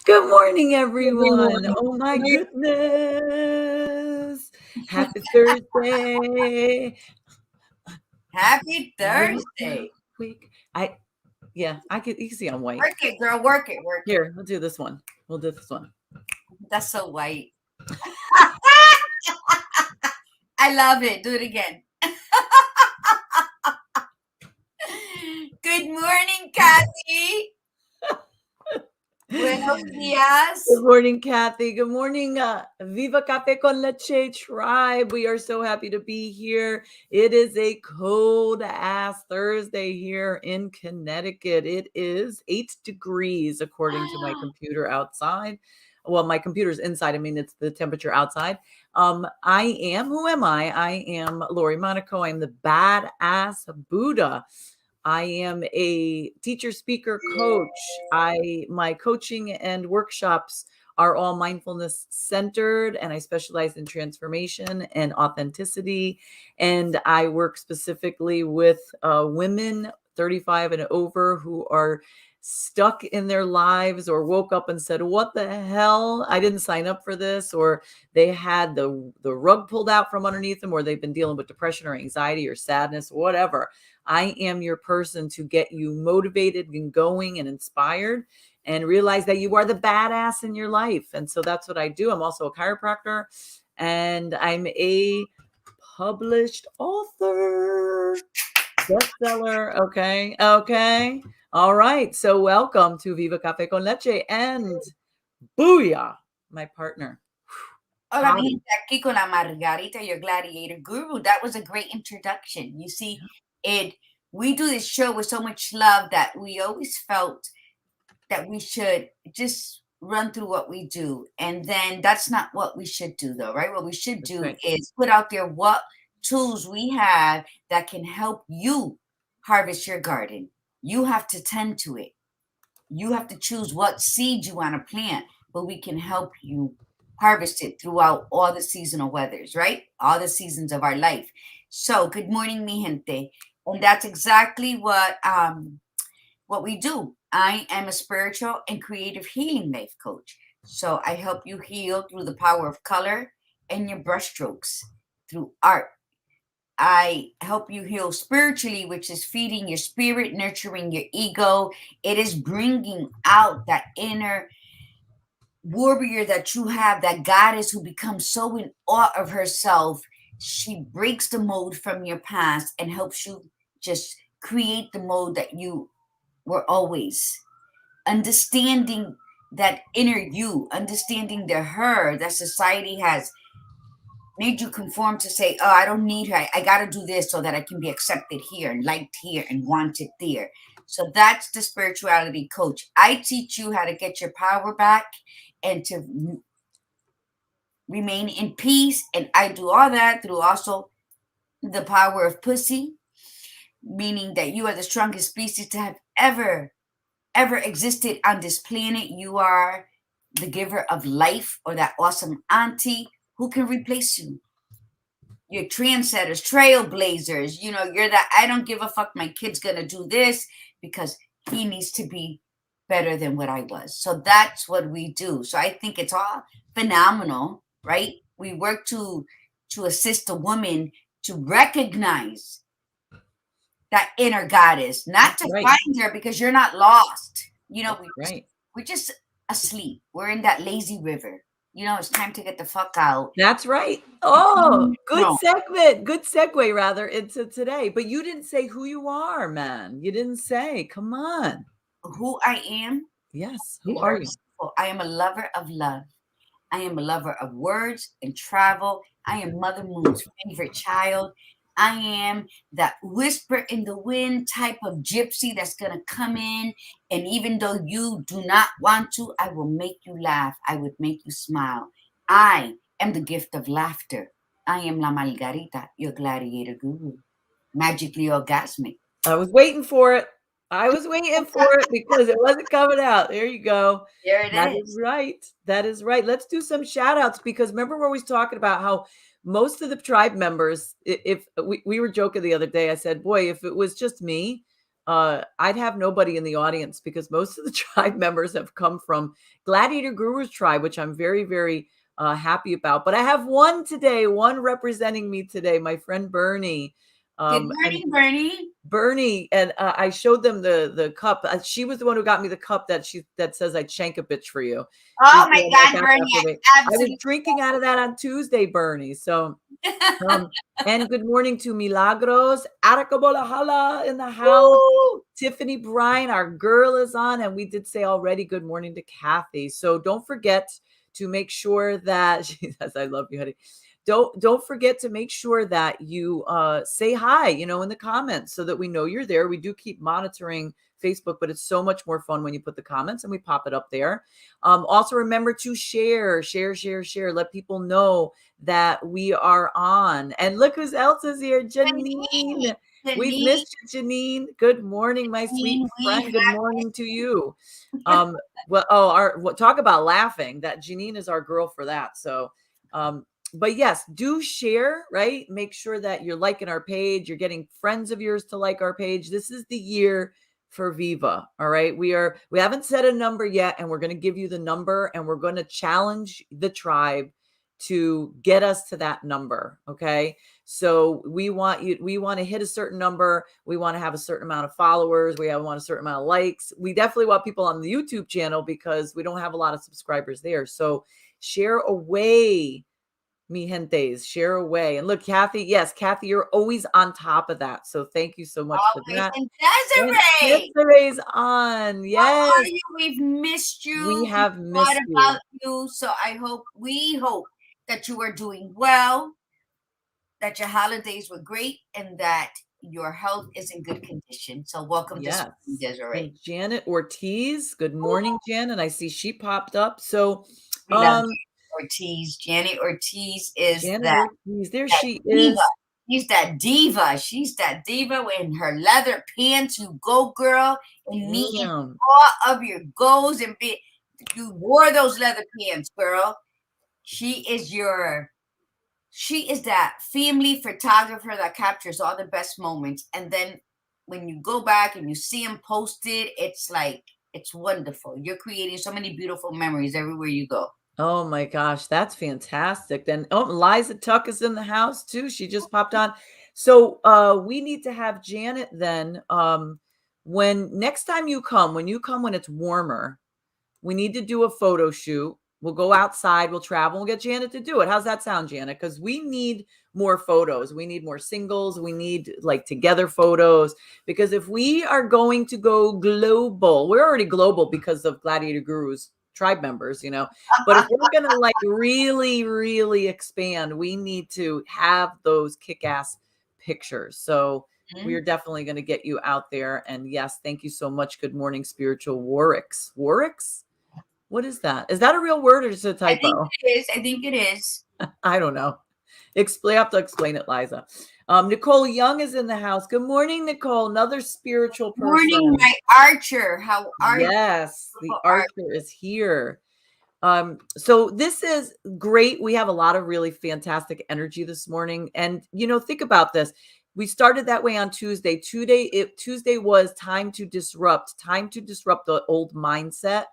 Good morning, everyone. Everyone. Oh my goodness. Happy Thursday. Happy Wake up, Thursday. wake. I could you can see I'm white. Work it, girl. Work it. Work it. Here, we'll do this one. We'll do this one. That's so white. I love it. Do it again. Good morning, Kathy. Buenos dias. Good morning, Kathy. Good morning, Viva Cafe con Leche tribe. We are so happy to be here. It is a cold ass Thursday here in Connecticut. It is 8 degrees according to my computer outside. Well, my computer's inside. I mean, it's the temperature outside. Who am I? I am Lori Monaco. I'm the badass Buddha. I am a teacher, speaker, coach. My coaching and workshops are all mindfulness centered, and I specialize in transformation and authenticity. And I work specifically with women 35 and over who are stuck in their lives or woke up and said, what the hell? I didn't sign up for this, or they had the rug pulled out from underneath them, or they've been dealing with depression or anxiety or sadness, whatever. I am your person to get you motivated and going and inspired and realize that you are the badass in your life. And so that's what I do. I'm also a chiropractor and I'm a published author, bestseller. Okay. All right. So welcome to Viva Cafe con Leche and Booyah, my partner. Hola, mi gente, aquí con la Margarita, your gladiator guru. That was a great introduction. You see, we do this show with so much love that we always felt that we should just run through what we do. And then that's not what we should do, though, right? What we should do is put out there what tools we have that can help you harvest your garden. You have to tend to it. You have to choose what seed you want to plant, but we can help you harvest it throughout all the seasonal weathers, right? All the seasons of our life. So, good morning, mi gente. And that's exactly what we do. I am a spiritual and creative healing life coach. So I help you heal through the power of color and your brushstrokes through art. I help you heal spiritually, which is feeding your spirit, nurturing your ego. It is bringing out that inner warrior that you have, that goddess who becomes so in awe of herself. She breaks the mold from your past and helps you just create the mold that you were always. Understanding that inner you, understanding the her that society has made you conform to say, oh, I don't need her. I got to do this so that I can be accepted here and liked here and wanted there. So that's the spirituality coach. I teach you how to get your power back and to remain in peace. And I do all that through also the power of pussy, meaning that you are the strongest species to have ever existed on this planet. You are the giver of life, or that awesome auntie who can replace you. You're trendsetters, trailblazers. You know, you're that I don't give a fuck. My kid's gonna do this because he needs to be better than what I was. So that's what we do. So I think it's all phenomenal, right? We work to assist a woman to recognize that inner goddess, not to find her because you're not lost. You know, we're just asleep. We're in that lazy river. You know, it's time to get the fuck out. That's right. Oh, good segment. Good segue, rather, into today. But you didn't say who you are, man. You didn't say. Come on. Who I am? Yes. Who are you? I am a lover of love. I am a lover of words and travel. I am Mother Moon's favorite child. I am that whisper in the wind type of gypsy that's going to come in. And even though you do not want to, I will make you laugh. I would make you smile. I am the gift of laughter. I am La Margarita, your gladiator guru. Magically orgasmic. I was waiting for it. Because it wasn't coming out. There you go. There it is. That is right. That is right. Let's do some shout outs, because remember we're always talking about how most of the tribe members, if we were joking the other day, I said, boy, if it was just me, I'd have nobody in the audience because most of the tribe members have come from Gladiator Guru's tribe, which I'm very, very happy about. But I have one today, one representing me today, my friend Bernie. Good And morning, Bernie. Bernie, and I showed them the cup. She was the one who got me the cup that says I'd shank a bitch for you. Oh my God, Bernie, I was drinking out of that on Tuesday, Bernie. So and good morning to Milagros, Arakabola in the house. Woo! Tiffany Bryan, our girl, is on, and we did say already good morning to Kathy. So don't forget to make sure that she says, "I love you, honey." Don't forget to make sure that you say hi, in the comments so that we know you're there. We do keep monitoring Facebook, but it's so much more fun when you put the comments and we pop it up there. Also remember to share. Let people know that we are on. And look who else is here, Janine. We've missed you, Janine. Good morning, my sweet friend. Good morning to you. Talk about laughing. That Janine is our girl for that. So, but yes, do share, right? Make sure that you're liking our page. You're getting friends of yours to like our page. This is the year for Viva. All right. We haven't set a number yet, and we're going to give you the number, and we're going to challenge the tribe to get us to that number. Okay. So we want to hit a certain number. We want to have a certain amount of followers. We want a certain amount of likes. We definitely want people on the YouTube channel because we don't have a lot of subscribers there. So share away, mi gentes, share away. And look, Kathy, yes, Kathy, you're always on top of that. So thank you so much for that. And Desiree. Desiree's on. Yes. How are you? We've missed you. We have missed you. What about you? So we hope that you are doing well, that your holidays were great, and that your health is in good condition. So welcome to Desiree. And Janet Ortiz. Good morning, Jan. And I see she popped up. So Ortiz. Janet Ortiz is Ortiz. There she is. She's that diva. She's that diva in her leather pants. You go, girl, and meeting all of your goals and you wore those leather pants, girl. She is that family photographer that captures all the best moments. And then when you go back and you see them posted, it's wonderful. You're creating so many beautiful memories everywhere you go. Oh my gosh, that's fantastic. Then Liza Tuck is in the house too. She just popped on. So we need to have Janet then when next time you come, when it's warmer, we need to do a photo shoot. We'll go outside, we'll travel, we'll get Janet to do it. How's that sound, Janet? Because we need more photos. We need more singles. We need like together photos. Because if we are going to go global, we're already global because of Gladiator Guru's tribe members, but if we're going to like really, really expand, we need to have those kick-ass pictures. So we are definitely going to get you out there. And yes, thank you so much. Good morning, Spiritual Warwicks. What is that? Is that a real word or just a typo? I think it is. I don't know. You have to explain it, Liza. Nicole Young is in the house. Good morning, Nicole. Another spiritual person. Morning, my archer. How are you? Yes, the archer is here. So this is great. We have a lot of really fantastic energy this morning. And, think about this. We started that way on Tuesday. Tuesday was time to disrupt the old mindset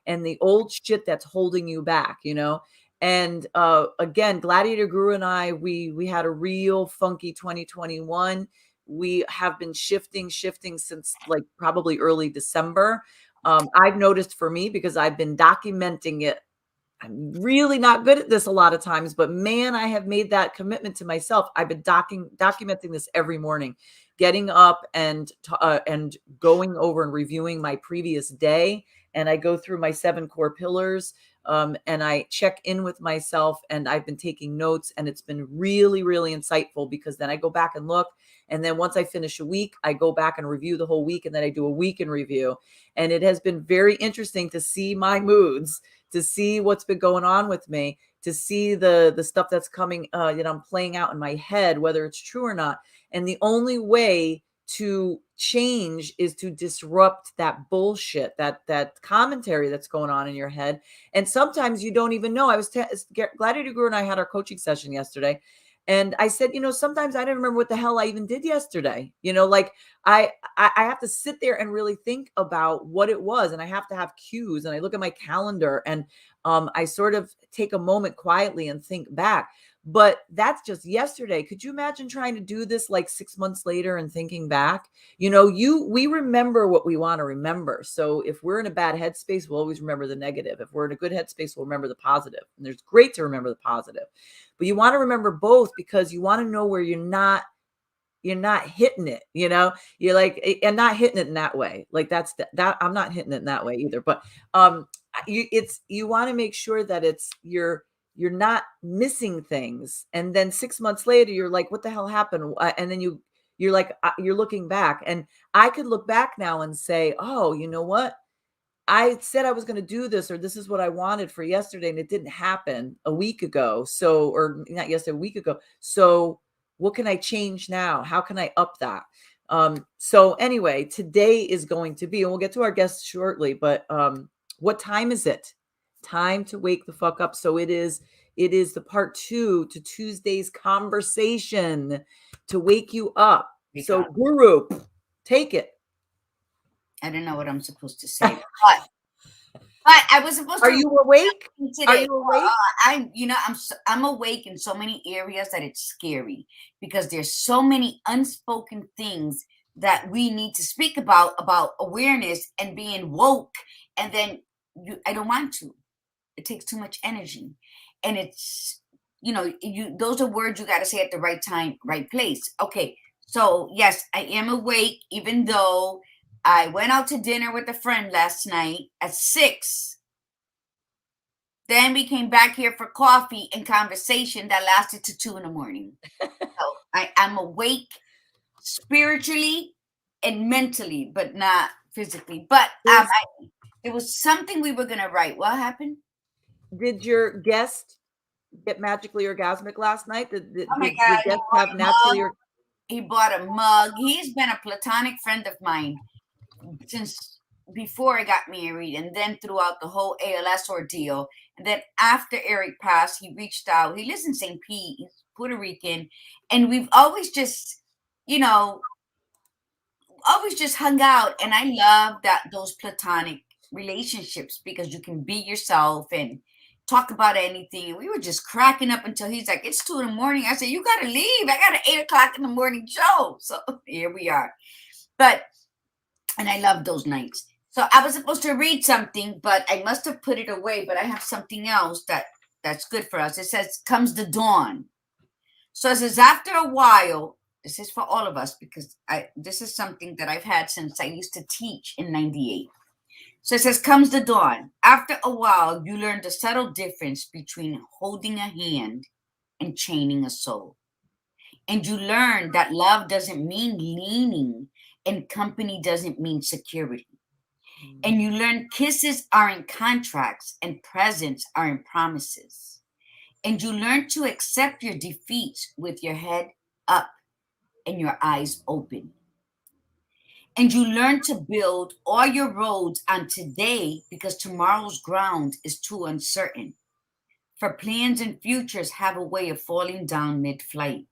and the old shit that's holding you back, And again, Gladiator Guru and I, we had a real funky 2021. We have been shifting since like probably early December. I've noticed for me because I've been documenting it. I'm really not good at this a lot of times, but man, I have made that commitment to myself. I've been documenting this every morning, getting up and going over and reviewing my previous day. And I go through my 7 core pillars and I check in with myself, and I've been taking notes, and it's been really, really insightful because then I go back and look. And then once I finish a week, I go back and review the whole week, and then I do a week in review. And it has been very interesting to see my moods, to see what's been going on with me, to see the stuff that's coming, I'm playing out in my head, whether it's true or not. And the only way to change is to disrupt that bullshit, that commentary that's going on in your head. And sometimes you don't even know. Gladiator Guru and I had our coaching session yesterday, And I said, sometimes I don't remember what the hell I even did yesterday. Like I have to sit there and really think about what it was, and I have to have cues, and I look at my calendar, and I sort of take a moment quietly and think back. But that's just yesterday. Could you imagine trying to do this like 6 months later and thinking back? We remember what we want to remember. So if we're in a bad headspace, we'll always remember the negative. If we're in a good headspace, we'll remember the positive. And there's great to remember the positive. But you want to remember both, because you want to know where you're not hitting it, you're like, and not hitting it in that way. Like that I'm not hitting it in that way either. But you want to make sure that you're not missing things. And then 6 months later, you're like, what the hell happened? And then you're like, you're looking back, and I could look back now and say, oh, you know what? I said I was going to do this, or this is what I wanted for yesterday, and it didn't happen a week ago. So, or not yesterday, a week ago. So what can I change now? How can I up that? So anyway, today is going to be, and we'll get to our guests shortly, but what time is it? Time to wake the fuck up. So it is the part 2 to Tuesday's conversation to wake you up. So Guru, take it. I don't know what I'm supposed to say, but I was supposed to. Are you awake? Today. Are you awake? I'm awake in so many areas that it's scary, because there's so many unspoken things that we need to speak about awareness and being woke. And then I don't want to. It takes too much energy, and it's those are words you got to say at the right time, right place. Okay, so yes, I am awake, even though I went out to dinner with a friend last night at 6. Then we came back here for coffee and conversation that lasted to 2 in the morning. So I'm awake spiritually and mentally, but not physically. But there was something we were gonna write. What happened? Did your guest get magically orgasmic last night? Did Oh my your God! guest have naturally? He bought a mug. He's been a platonic friend of mine since before I got married, and then throughout the whole ALS ordeal. And then after Eric passed, he reached out. He lives in St. Pete, he's Puerto Rican, and we've always just, always just hung out. And I love those platonic relationships, because you can be yourself and talk about anything. We were just cracking up until he's like, it's 2 in the morning. I said, you gotta leave. I got an 8 o'clock in the morning show. So here we are. And I love those nights. So I was supposed to read something, but I must have put it away. But I have something else that's good for us. It says, comes the dawn. So it says, after a while, this is for all of us, because this is something that I've had since I used to teach in 98. So it says, comes the dawn. After a while, you learn the subtle difference between holding a hand and chaining a soul. And you learn that love doesn't mean leaning, and company doesn't mean security. And you learn kisses aren't contracts, and presents aren't promises. And you learn to accept your defeats with your head up and your eyes open. And you learn to build all your roads on today, because tomorrow's ground is too uncertain. For plans and futures have a way of falling down mid-flight.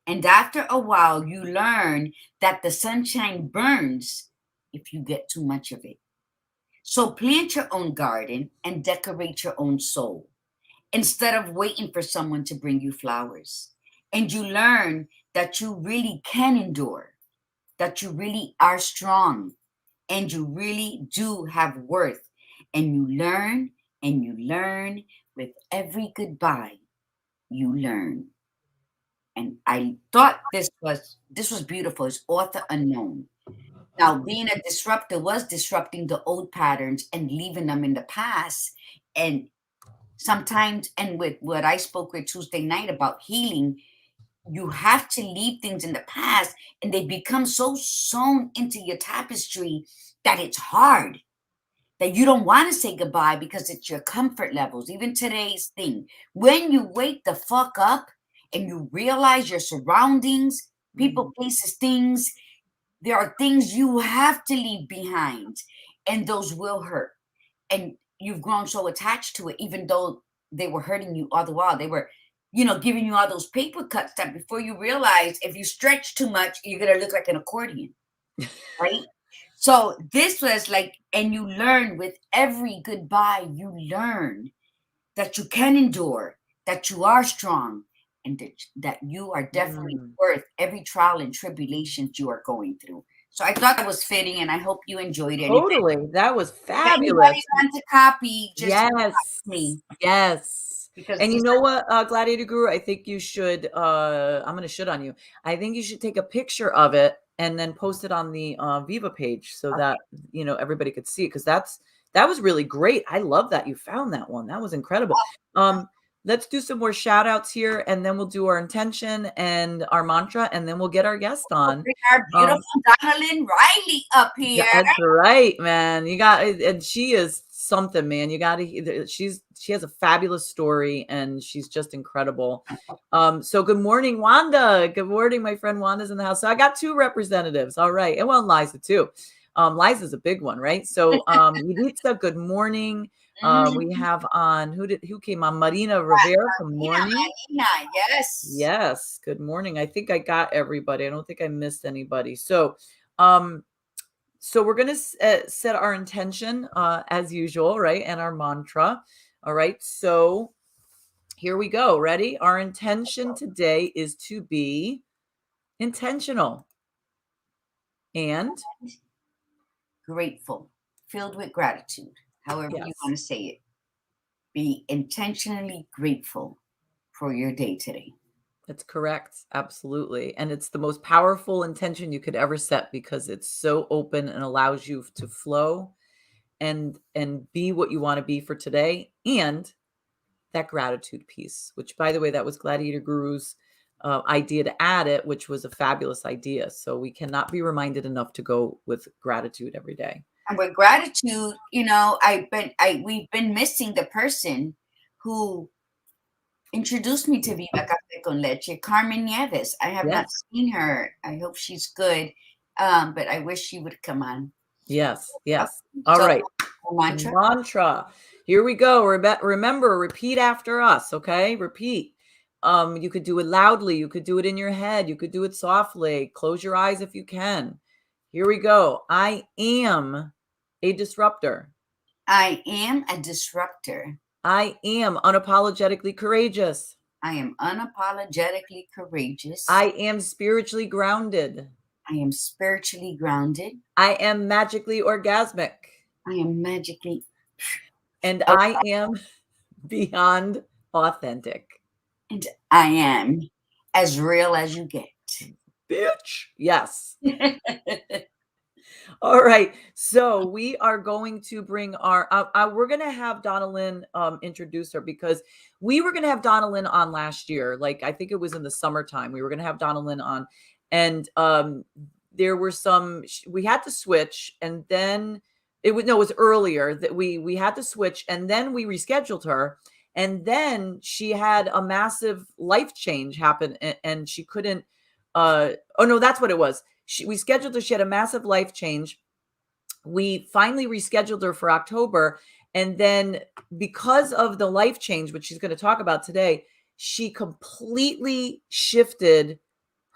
And after a while, you learn that the sunshine burns if you get too much of it. So plant your own garden and decorate your own soul, instead of waiting for someone to bring you flowers. And you learn that you really can endure, that you really are strong, and you really do have worth. And you learn, with every goodbye, you learn. And I thought this was beautiful. It's author unknown. Now, being a disruptor was disrupting the old patterns and leaving them in the past. And sometimes, and with what I spoke with Tuesday night about healing, you have to leave things in the past, and they become so sewn into your tapestry that it's hard, that you don't want to say goodbye, because it's your comfort levels. Even today's thing, when you wake the fuck up and you realize your surroundings, people, places, things, there are things you have to leave behind, and those will hurt. And you've grown so attached to it, even though they were hurting you all the while. They were giving you all those paper cuts that before you realize, if you stretch too much, you're going to look like an accordion, right? So this was like, and you learn with every goodbye, you learn that you can endure, that you are strong, and that you are definitely worth every trial and tribulations you are going through. So I thought that was fitting, and I hope you enjoyed it. Totally. That was If anybody fabulous. wants a copy, just Yes. me. Yes. Because And you know what, Gladiator Guru, I think you should, I'm going to shit on you. I think you should take a picture of it and then post it on the Viva page so that, everybody could see it. Cause that was really great. I love that you found that one. That was incredible. Let's do some more shout outs here, and then we'll do our intention and our mantra, and then we'll get our guest on. Bring our beautiful Donnalynn Riley up here. That's right, man. You got, and she is something, man. You got to, she has a fabulous story, and she's just incredible. So good morning, Wanda. Good morning. My friend Wanda's in the house. So I got 2 representatives. All right. And well, Liza too. Liza's a big one, right? So Yulitza, good morning. We have on, who came on? Marina Rivera. Good morning. Marina, yes. Yes. Good morning. I think I got everybody. I don't think I missed anybody. So, so we're going to set our intention as usual, right? And our mantra. All right. So here we go. Ready? Our intention today is to be intentional and grateful, filled with gratitude, however you want to say it. Be intentionally grateful for your day today. That's correct. Absolutely. And it's the most powerful intention you could ever set because it's so open and allows you to flow and be what you want to be for today. And that gratitude piece, which, by the way, that was Gladiator Guru's idea to add it, which was a fabulous idea. So we cannot be reminded enough to go with gratitude every day. And with gratitude, we've been missing the person who introduced me to Viva Cafe con Leche, Carmen Nieves. I have not seen her. I hope she's good. But I wish she would come on. Yes. All right. Mantra. Here we go. Remember, repeat after us. Okay. Repeat. You could do it loudly. You could do it in your head. You could do it softly. Close your eyes if you can. Here we go. I am a disruptor. I am a disruptor. I am unapologetically courageous. I am unapologetically courageous. I am spiritually grounded. I am spiritually grounded. I am magically orgasmic. I am magically. And I am beyond authentic. And I am as real as you get. Bitch. Yes. All right. So we are going to bring we're going to have Donnalynn introduce her because we were going to have Donnalynn on last year. Like, I think it was in the summertime. We were going to have Donnalynn on. And there were we had to switch. And then it was earlier that we had to switch. And then we rescheduled her. And then she had a massive life change happen. And she couldn't. Oh, no, that's what it was. We scheduled her. She had a massive life change. We finally rescheduled her for October. And then because of the life change, which she's going to talk about today, she completely shifted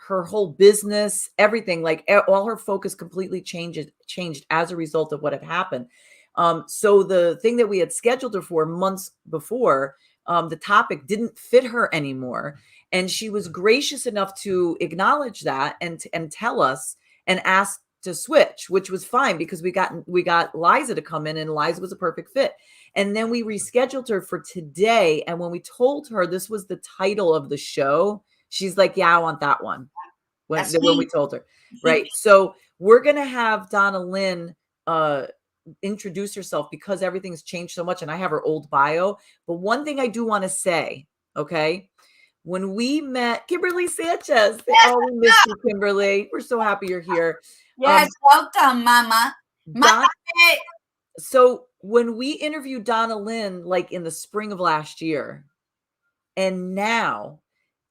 her whole business, everything, like all her focus completely changed as a result of what had happened. So the thing that we had scheduled her for months before, the topic didn't fit her anymore. And she was gracious enough to acknowledge that and tell us and ask to switch, which was fine because we got Liza to come in, and Liza was a perfect fit. And then we rescheduled her for today. And when we told her this was the title of the show, she's like, yeah, I want that one. When we told her, right? So we're going to have Donnalynn introduce herself because everything's changed so much, and I have her old bio. But one thing I do want to say, okay, when we met Kimberly Sanchez, we missed you, Kimberly. We're so happy you're here. Yes, welcome, Mama. So when we interviewed Donnalynn, like in the spring of last year, and now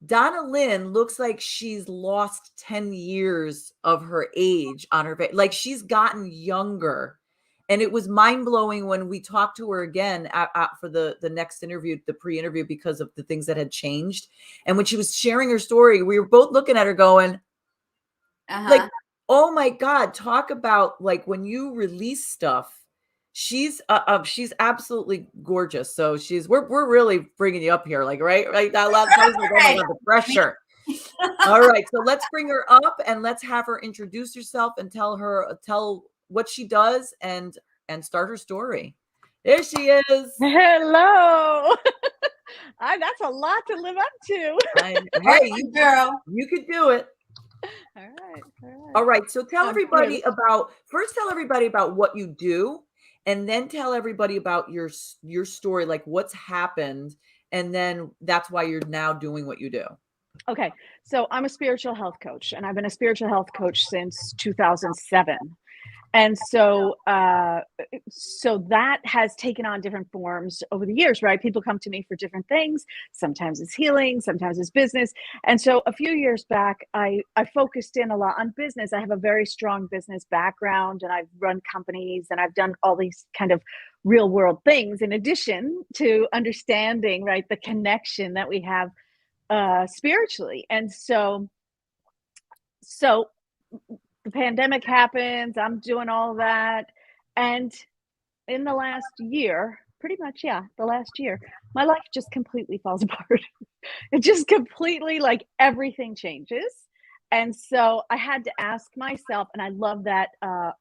Donnalynn looks like she's lost 10 years of her age on her face. Like, she's gotten younger. And it was mind-blowing when we talked to her again for the next interview, the pre-interview, because of the things that had changed. And when she was sharing her story, we were both looking at her going, like, oh my God, talk about like when you release stuff. She's absolutely gorgeous. So we're really bringing you up here, like, right? A lot of times, like, oh my God, the pressure. All right, so let's bring her up and let's have her introduce herself and tell what she does and start her story. There she is. Hello. That's a lot to live up to. Hey, girl, you could do it. All right. So tell everybody about what you do, and then tell everybody about your story, like what's happened, and then that's why you're now doing what you do. Okay. So I'm a spiritual health coach, and I've been a spiritual health coach since 2007. And so that has taken on different forms over the years, right? People come to me for different things. Sometimes it's healing, sometimes it's business. And so a few years back, I focused in a lot on business. I have a very strong business background, and I've run companies, and I've done all these kind of real world things in addition to understanding, right, the connection that we have spiritually. And so the pandemic happens, I'm doing all that. And in the last year, pretty much, the last year, my life just completely falls apart. It just completely, like, everything changes. And so I had to ask myself, and I love that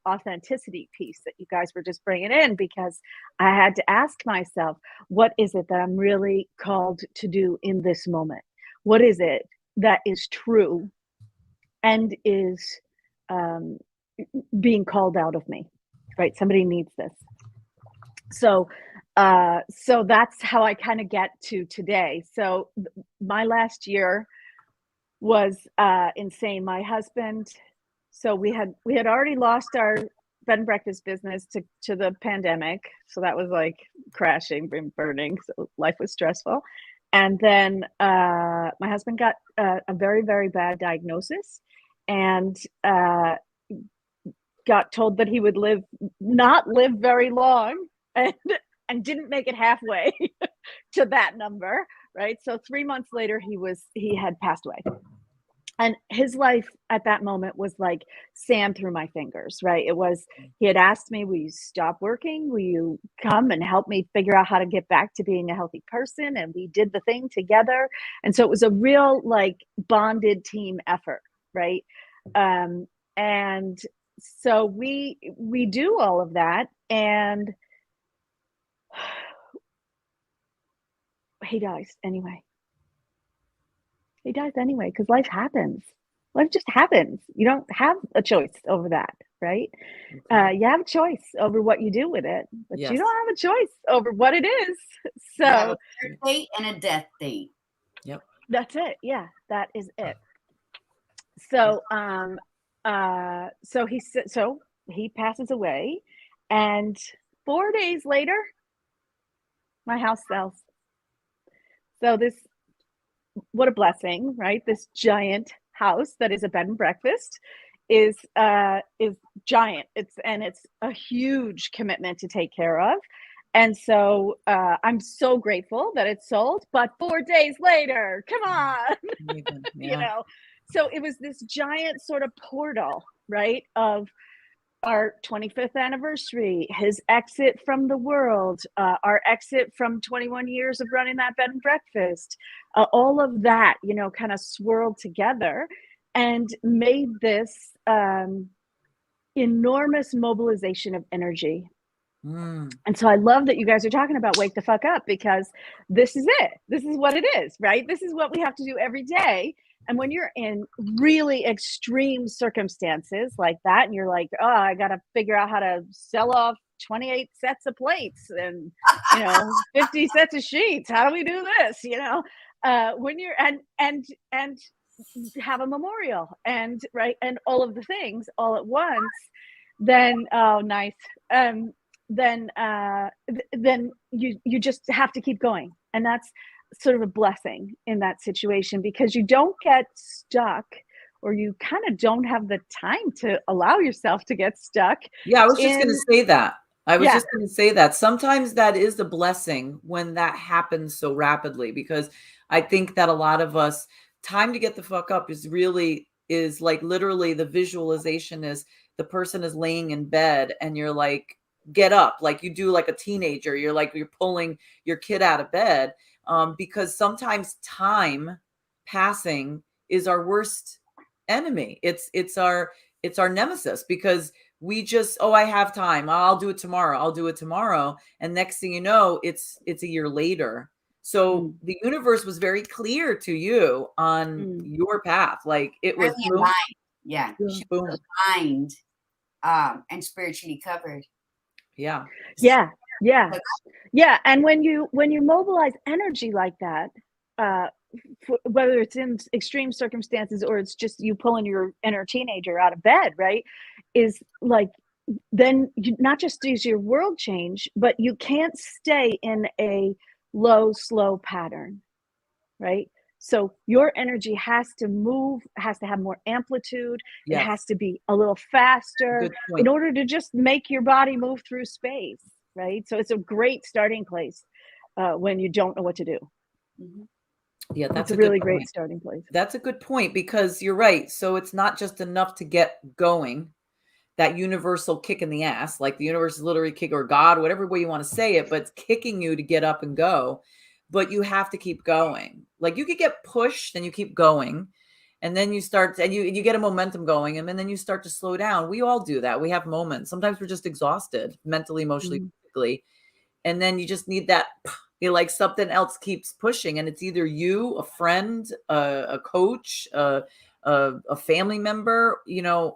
authenticity piece that you guys were just bringing in, because I had to ask myself, what is it that I'm really called to do in this moment? What is it that is true and is being called out of me, right? Somebody needs this. So that's how I kind of get to today. So my last year was insane. My husband, so we had already lost our bed and breakfast business to the pandemic. So that was like crashing, burning. So life was stressful. And then my husband got a very, very bad diagnosis, and got told that he would not live very long, and didn't make it halfway to that number, right? So 3 months later, he had passed away. And his life at that moment was like sand through my fingers, right? He had asked me, will you stop working? Will you come and help me figure out how to get back to being a healthy person? And we did the thing together. And so it was a real, like, bonded team effort, right? And so we do all of that, and he dies anyway. Because life happens. Life just happens. You don't have a choice over that, right? Okay. You have a choice over what you do with it, but you don't have a choice over what it is. So, you have a birth date and a death date. Yep. That's it. Yeah, that is it. So, so he passes away, and 4 days later, my house sells. So what a blessing, right? This giant house that is a bed and breakfast is giant. It's a huge commitment to take care of. And so I'm so grateful that it's sold, but 4 days later, come on, you know, so it was this giant sort of portal, right, of our 25th anniversary, his exit from the world, our exit from 21 years of running that bed and breakfast, all of that, you know, kind of swirled together and made this enormous mobilization of energy. And so I love that you guys are talking about wake the fuck up, because this is it. This is what it is, right? This is what we have to do every day. And when you're in really extreme circumstances like that, and you're like, oh, I got to figure out how to sell off 28 sets of plates and, 50 sets of sheets. How do we do this? When you're and have a memorial and right. And all of the things all at once, then, oh, nice. Then you just have to keep going. And that's sort of a blessing in that situation, because you don't get stuck, or you kind of don't have the time to allow yourself to get stuck. Yeah, I was just going to say that. I was just going to say that sometimes that is a blessing when that happens so rapidly, because I think that a lot of us, time to get the fuck up is like literally the visualization is the person is laying in bed and you're like, get up, like you do like a teenager. You're pulling your kid out of bed, because sometimes time passing is our worst enemy. It's our nemesis, because we just, oh, I have time, I'll do it tomorrow, and next thing you know, it's a year later. So the universe was very clear to you on your path. Like it was Really boom, aligned. Yeah, boom, she boom. was aligned, and spiritually covered. Yeah. And when you mobilize energy like that, whether it's in extreme circumstances or it's just you pulling your inner teenager out of bed, right, is like, then not just does your world change, but you can't stay in a low, slow pattern, right? So your energy has to move, has to have more amplitude. It has to be a little faster in order to just make your body move through space, right? So it's a great starting place when you don't know what to do. Yeah, that's a really great starting place. That's a good point, because you're right. So it's not just enough to get going, that universal kick in the ass, like the universe is literally kick, or God, whatever way you want to say it, but it's kicking you to get up and go. But you have to keep going. Like you could get pushed and you keep going, and then you start and you get a momentum going, and then you start to slow down. We all do that. We have moments. Sometimes we're just exhausted mentally, emotionally, physically. And then you just need that, like something else keeps pushing, and it's either you, a friend, a coach, a family member,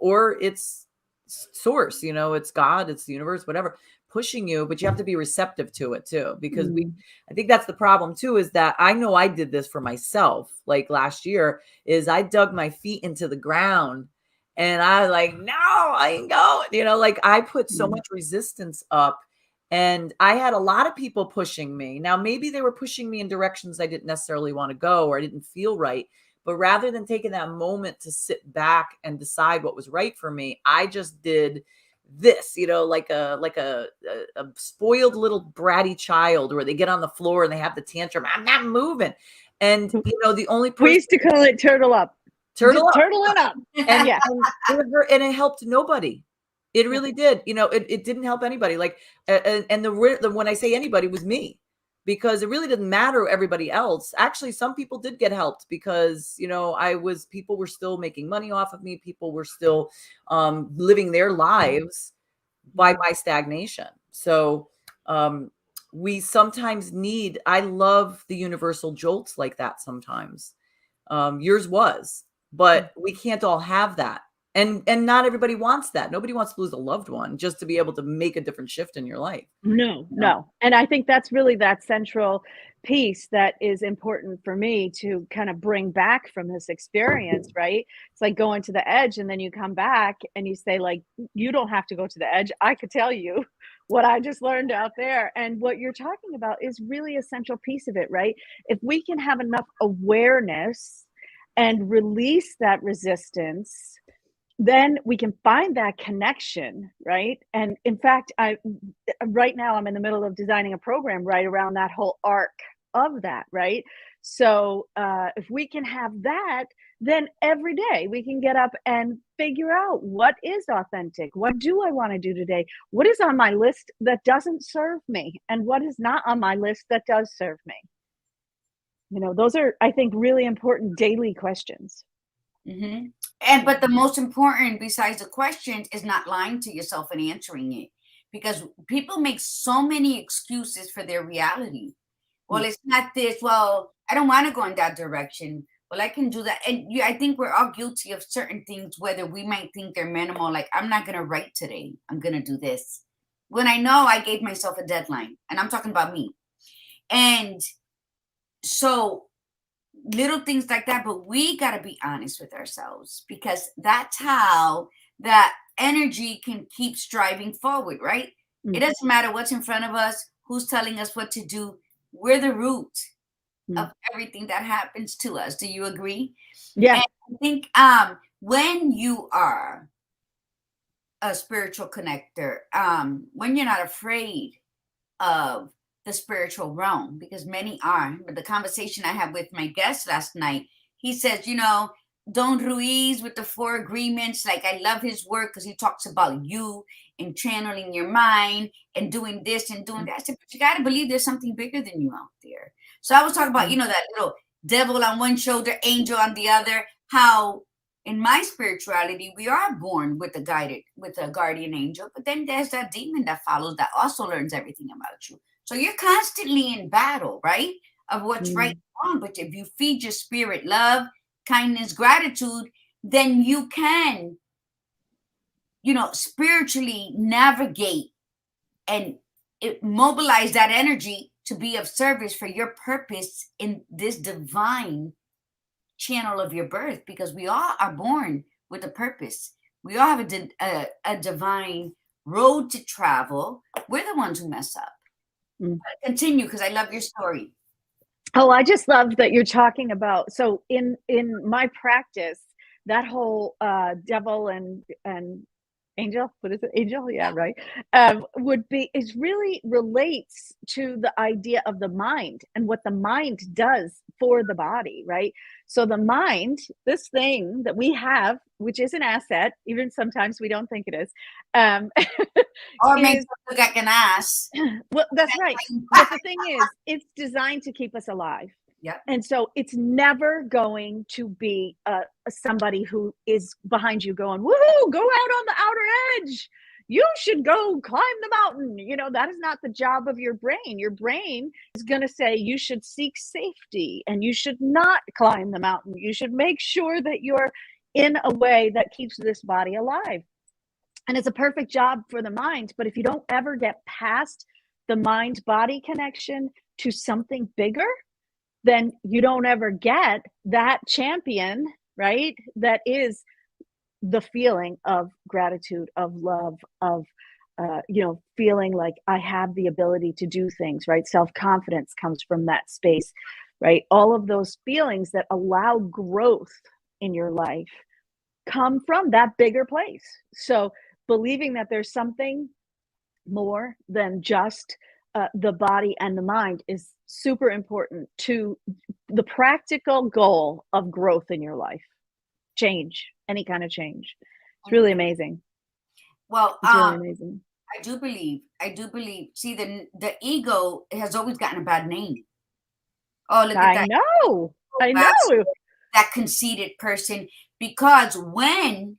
or it's source, it's God, it's the universe, whatever, pushing you. But you have to be receptive to it too, because I think that's the problem too, is that I know I did this for myself. Like last year is I dug my feet into the ground and I like, no, I ain't going, like I put so much resistance up. And I had a lot of people pushing me. Now, maybe they were pushing me in directions I didn't necessarily want to go, or I didn't feel right. But rather than taking that moment to sit back and decide what was right for me, I just did this, like a spoiled little bratty child, where they get on the floor and they have the tantrum. I'm not moving. And, the only person. We used to call it turtle up. Turtling up. And it helped nobody. It really did. It didn't help anybody. Like, and when I say anybody, it was me, because it really didn't matter everybody else. Actually, some people did get helped, because, people were still making money off of me. People were still living their lives by my stagnation. So we sometimes I love the universal jolts like that sometimes. Yours was, but we can't all have that. And not everybody wants that. Nobody wants to lose a loved one just to be able to make a different shift in your life. No. And I think that's really that central piece that is important for me to kind of bring back from this experience, right? It's like going to the edge, and then you come back and you say, like, you don't have to go to the edge. I could tell you what I just learned out there. And what you're talking about is really a central piece of it, right? If we can have enough awareness and release that resistance, then we can find that connection, right? And in fact, right now I'm in the middle of designing a program right around that whole arc of that, right? So if we can have that, then every day we can get up and figure out what is authentic. What do I want to do today? What is on my list that doesn't serve me? And what is not on my list that does serve me? Those are, I think, really important daily questions. But the most important, besides the questions, is not lying to yourself and answering it, because people make so many excuses for their reality. Well, it's not this. Well, I don't want to go in that direction. Well, I can do that. And I think we're all guilty of certain things, whether we might think they're minimal, like I'm not going to write today, I'm going to do this, when I know I gave myself a deadline, and I'm talking about me. And so little things like that, but we got to be honest with ourselves, because that's how that energy can keep striving forward, right? It doesn't matter what's in front of us, who's telling us what to do. We're the root of everything that happens to us. Do you agree? Yeah. And I think when you are a spiritual connector, when you're not afraid of the spiritual realm, because many are. But the conversation I had with my guest last night, he says, Don Ruiz with the 4 agreements, like, I love his work because he talks about you and channeling your mind and doing this and doing that. I said, but you got to believe there's something bigger than you out there. So I was talking about, that little devil on one shoulder, angel on the other, how in my spirituality, we are born with a guardian angel, but then there's that demon that follows that also learns everything about you. So you're constantly in battle, right? Of what's right and wrong. But if you feed your spirit love, kindness, gratitude, then you can, spiritually navigate and mobilize that energy to be of service for your purpose in this divine channel of your birth, because we all are born with a purpose. We all have a divine road to travel. We're the ones who mess up. Continue, because I love your story. Oh, I just love that you're talking about. So in my practice, that whole devil and angel, what is it? Angel, yeah, right. Really relates to the idea of the mind and what the mind does for the body, right? So the mind, this thing that we have, which is an asset, even sometimes we don't think it is. Or makes us look like an ass. Well, that's right. But the thing is, it's designed to keep us alive. Yeah. And so it's never going to be somebody who is behind you going, woohoo, go out on the outer edge. You should go climb the mountain. That is not the job of your brain. Your brain is going to say you should seek safety and you should not climb the mountain. You should make sure that you're in a way that keeps this body alive. And it's a perfect job for the mind. But if you don't ever get past the mind-body connection to something bigger, then you don't ever get that champion, right? That is the feeling of gratitude, of love, of, feeling like I have the ability to do things, right? Self-confidence comes from that space, right? All of those feelings that allow growth in your life come from that bigger place. So believing that there's something more than just the body and the mind is super important to the practical goal of growth in your life. Change, any kind of change. It's really amazing. Well, it's really amazing. I do believe. See, the ego has always gotten a bad name. Oh, look at that. I know. That conceited person, because when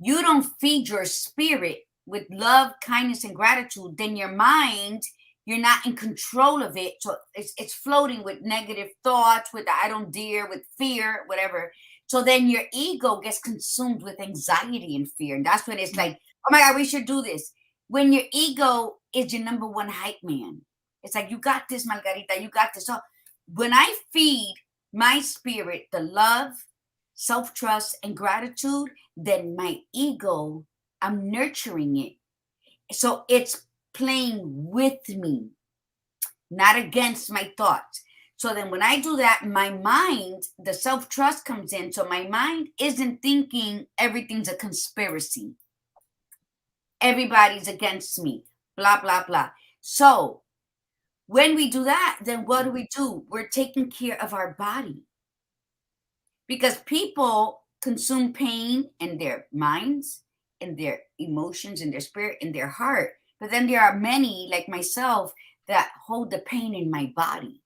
you don't feed your spirit with love, kindness, and gratitude, then your mind, you're not in control of it. So it's floating with negative thoughts, with the I don't dare, with fear, whatever. So then your ego gets consumed with anxiety and fear. And that's when it's like, oh my God, we should do this. When your ego is your number one hype man. It's like, you got this, Margarita, you got this. So when I feed my spirit the love, self-trust, and gratitude, then my ego, I'm nurturing it. So it's playing with me, not against my thoughts. So then when I do that, my mind, the self-trust comes in. So my mind isn't thinking everything's a conspiracy. Everybody's against me, blah, blah, blah. So when we do that, then what do? We're taking care of our body. Because people consume pain in their minds, in their emotions, in their spirit, in their heart. But then there are many, like myself, that hold the pain in my body.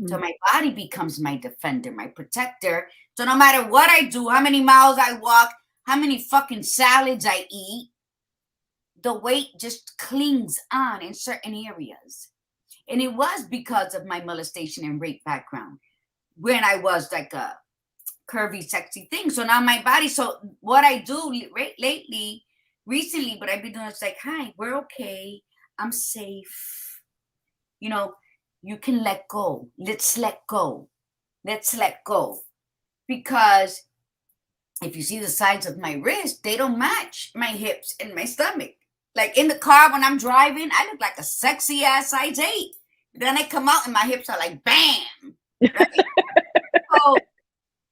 So my body becomes my defender, my protector. So no matter what I do, how many miles I walk, how many fucking salads I eat, the weight just clings on in certain areas. And it was because of my molestation and rape background, when I was like a curvy, sexy thing. So now my body, so what I do recently, what I've been doing is like, hi, we're okay. I'm safe. You can let go. Let's let go. Let's let go. Because if you see the sides of my wrist, they don't match my hips and my stomach. Like in the car when I'm driving, I look like a sexy ass size 8. Then I come out and my hips are like, bam. Right? So,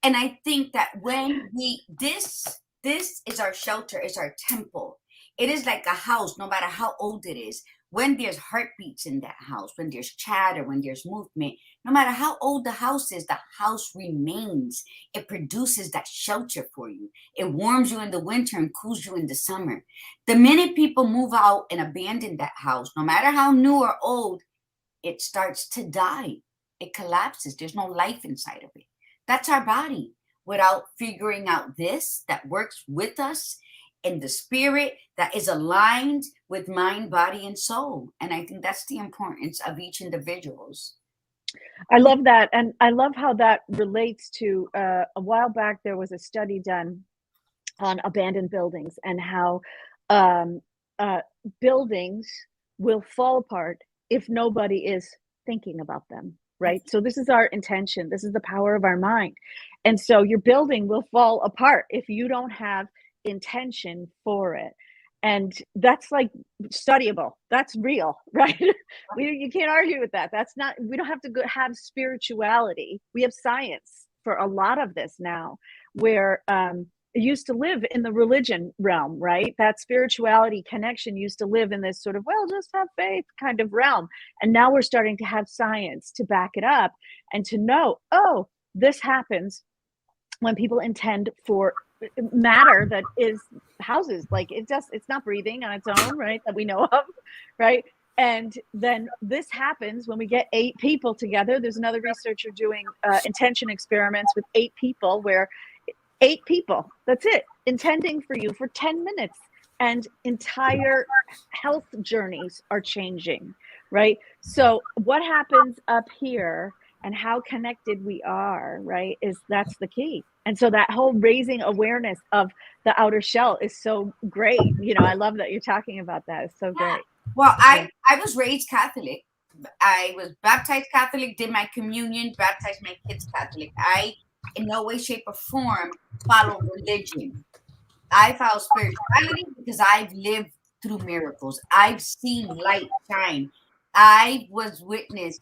and I think that when this is our shelter, is our temple. It is like a house, no matter how old it is. When there's heartbeats in that house, when there's chatter, when there's movement, no matter how old the house is, the house remains. It produces that shelter for you. It warms you in the winter and cools you in the summer. The minute people move out and abandon that house, no matter how new or old, it starts to die. It collapses. There's no life inside of it. That's our body. Without figuring out this that works with us in the spirit that is aligned with mind, body, and soul. And I think that's the importance of each individual's. I love that. And I love how that relates to a while back, there was a study done on abandoned buildings and how buildings will fall apart if nobody is thinking about them, right? So this is our intention. This is the power of our mind. And so your building will fall apart if you don't have intention for it. And that's like studyable. That's real, right? You can't argue with that. That's not, we don't have to have spirituality. We have science for a lot of this now, where it used to live in the religion realm, right? That spirituality connection used to live in this sort of, well, just have faith kind of realm. And now we're starting to have science to back it up and to know, oh, this happens when people intend for matter that is houses. Like it's not breathing on its own, right? That we know of, right? And then this happens when we get 8 people together. There's another researcher doing intention experiments with 8 people, where 8 people, that's it, intending for you for 10 minutes, and entire health journeys are changing, right? So what happens up here and how connected we are, right, that's the key. And so that whole raising awareness of the outer shell is so great. You know, I love that you're talking about that. It's so great. Well, I was raised Catholic. I was baptized Catholic, did my communion, baptized my kids Catholic. I, in no way, shape, or form, follow religion. I follow spirituality because I've lived through miracles. I've seen light shine. I was witness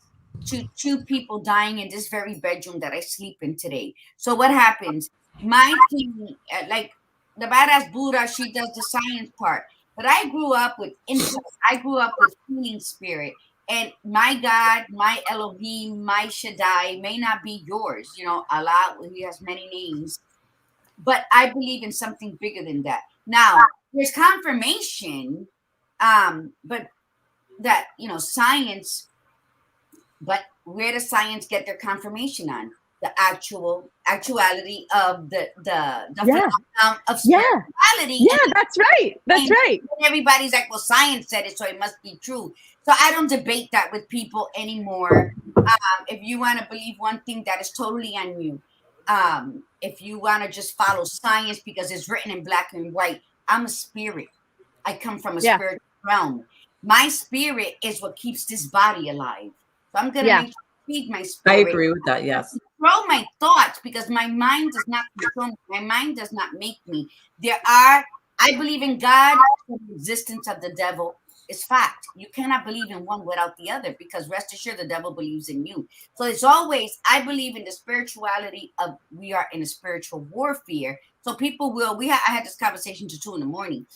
to 2 people dying in this very bedroom that I sleep in today. So what happens? My team, like the badass Buddha, she does the science part. But I grew up with insight. I grew up with healing spirit. And my God, my Elohim, my Shaddai may not be yours. You know, Allah, he has many names. But I believe in something bigger than that. Now, there's confirmation, but that, you know, science, but where does science get their confirmation on? The actuality of the phenomenon of spirituality. Yeah, that's right. That's right. And everybody's like, well, science said it, so it must be true. So I don't debate that with people anymore. If you want to believe one thing, that is totally on you. If you want to just follow science because it's written in black and white, I'm a spirit. I come from a spiritual realm. My spirit is what keeps this body alive. So I'm going to feed my spirit. I agree with that, yes. Control my thoughts because my mind does not control me. My mind does not make me. I believe in God. The existence of the devil is fact. You cannot believe in one without the other, because rest assured the devil believes in you. So it's always, I believe in the spirituality of, we are in a spiritual warfare. So people will, I had this conversation to 2 a.m.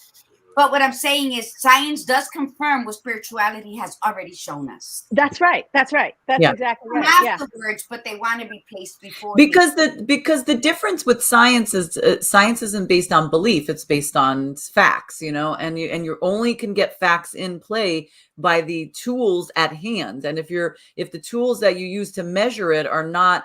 But what I'm saying is science does confirm what spirituality has already shown us. That's right. That's right. That's exactly right. Afterwards, but they want to be placed before. Because the difference with science is science isn't based on belief; it's based on facts, you know. And you only can get facts in play by the tools at hand. And if the tools that you use to measure it are not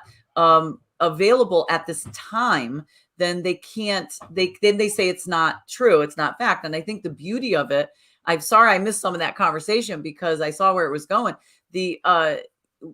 available at this time, then they can't, then they say it's not true. It's not fact. And I think the beauty of it, I'm sorry I missed some of that conversation because I saw where it was going. The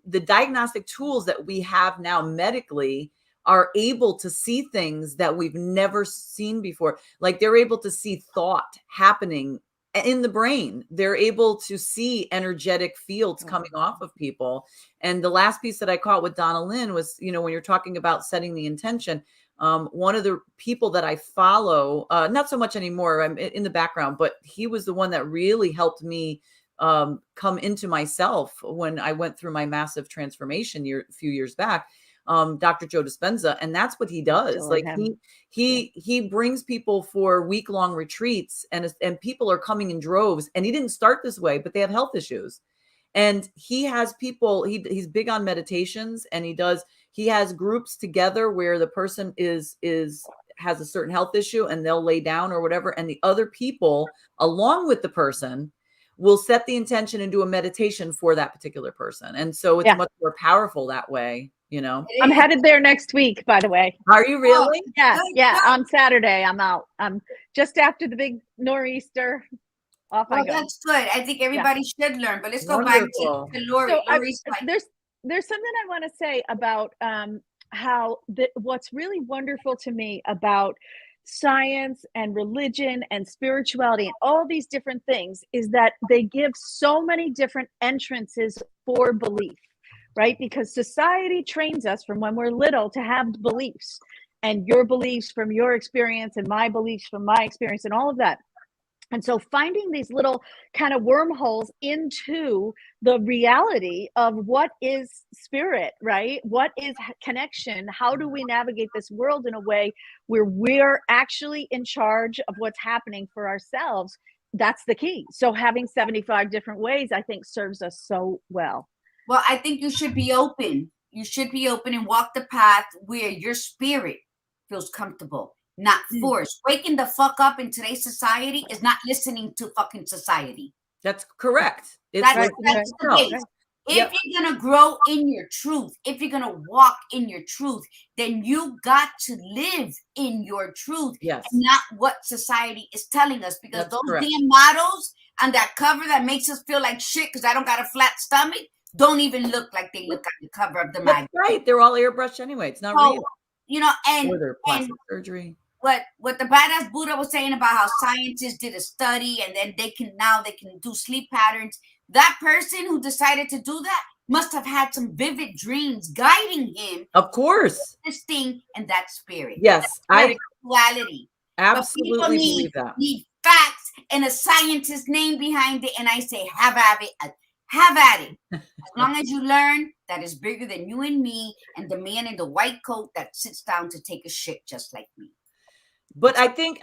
diagnostic tools that we have now medically are able to see things that we've never seen before. Like they're able to see thought happening in the brain. They're able to see energetic fields coming off of people. And the last piece that I caught with Donnalynn was, you know, when you're talking about setting the intention, one of the people that I follow, not so much anymore, I'm in the background, but he was the one that really helped me come into myself when I went through my massive transformation a few years back. Dr. Joe Dispenza, and that's what he does. Like he brings people for week-long retreats, and people are coming in droves. And he didn't start this way, but they have health issues. And he has people, he's big on meditations, and he has groups together where the person has a certain health issue and they'll lay down or whatever. And the other people along with the person will set the intention and do a meditation for that particular person. And so it's much more powerful that way, you know. I'm headed there next week, by the way. Are you really? Yeah. On Saturday, I'm out. Just after the big nor'easter. Off I go. That's good. I think everybody should learn. But let's go back to Lori. There's something I want to say about how what's really wonderful to me about science and religion and spirituality and all these different things is that they give so many different entrances for belief, right? Because society trains us from when we're little to have beliefs, and your beliefs from your experience and my beliefs from my experience and all of that. And so finding these little kind of wormholes into the reality of what is spirit, right? What is connection? How do we navigate this world in a way where we're actually in charge of what's happening for ourselves? That's the key. So having 75 different ways, I think, serves us so well. Well, I think you should be open. You should be open and walk the path where your spirit feels comfortable. Not forced. Waking the fuck up in today's society is not listening to fucking society. That's correct. That's the case. If you're going to grow in your truth, if you're going to walk in your truth, then you got to live in your truth, and not what society is telling us. Because those damn models on that cover that makes us feel like shit because I don't got a flat stomach don't even look like they look on the cover of the magazine. Right. They're all airbrushed anyway. It's not real. You know, or their plastic surgery. What the badass Buddha was saying about how scientists did a study and then they can do sleep patterns. That person who decided to do that must have had some vivid dreams guiding him. Of course. This thing and that spirit. Yes. Spirituality. Absolutely believe that. Need facts and a scientist's name behind it. And I say, have at it. Have at it. As long as you learn that is bigger than you and me and the man in the white coat that sits down to take a shit just like me. But I think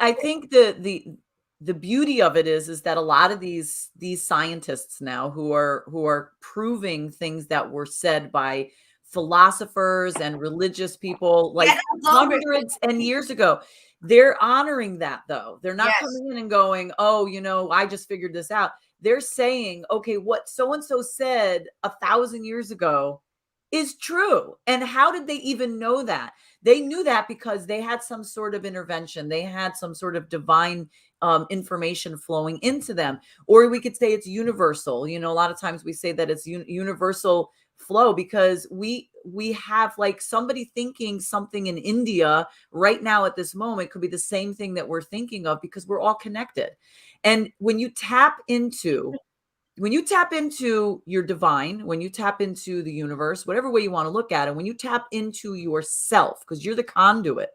the beauty of it is that a lot of these scientists now who are proving things that were said by philosophers and religious people like hundreds and years ago, they're honoring that though. They're not coming in and going, oh, you know, I just figured this out. They're saying, okay, what so-and-so said 1,000 years ago is true. And how did they even know that? They knew that because they had some sort of intervention. They had some sort of divine information flowing into them. Or we could say it's universal. You know, a lot of times we say that it's universal flow because we have like somebody thinking something in India right now at this moment could be the same thing that we're thinking of because we're all connected. And when you tap into your divine, when you tap into the universe, whatever way you want to look at it, when you tap into yourself, because you're the conduit,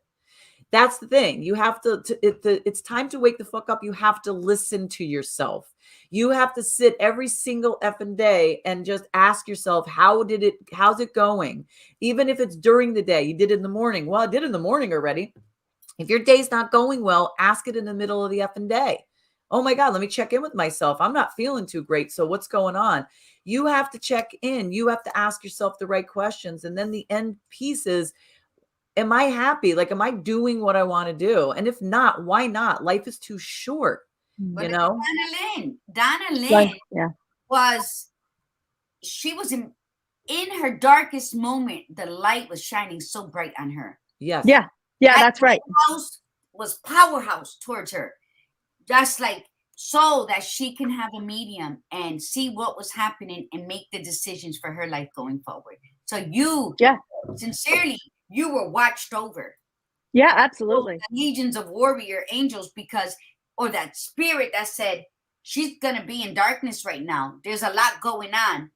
that's the thing. You have to it's time to wake the fuck up. You have to listen to yourself. You have to sit every single effing day and just ask yourself, how's it going? Even if it's during the day, you did it in the morning. Well, I did it in the morning already. If your day's not going well, ask it in the middle of the effing day. Oh my God, let me check in with myself. I'm not feeling too great. So what's going on? You have to check in. You have to ask yourself the right questions. And then the end piece is, am I happy? Like, am I doing what I want to do? And if not, why not? Life is too short. You know? Donnalynn was in her darkest moment, the light was shining so bright on her. Yes. Yeah, that's right. House was powerhouse towards her. Just like so that she can have a medium and see what was happening and make the decisions for her life going forward. So you, sincerely, you were watched over. Yeah, absolutely. Legions of warrior angels or that spirit that said, she's going to be in darkness right now. There's a lot going on.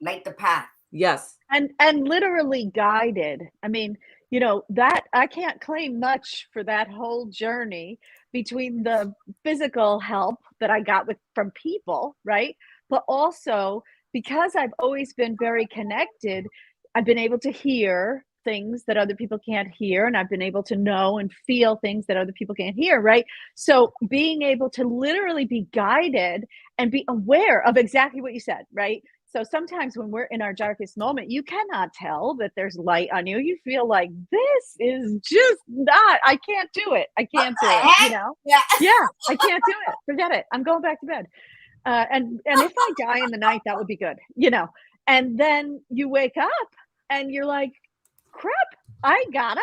Light the path. Yes. And literally guided. I mean, you know, that I can't claim much for that whole journey between the physical help that I got from people, right? But also because I've always been very connected, I've been able to hear things that other people can't hear, and I've been able to know and feel things that other people can't hear, right? So being able to literally be guided and be aware of exactly what you said, right? So sometimes when we're in our darkest moment, you cannot tell that there's light on you. You feel like this is just not, I can't do it. I can't do it, you know? Yeah. Yeah, I can't do it. Forget it. I'm going back to bed. And if I die in the night, that would be good, you know? And then you wake up and you're like, crap, I gotta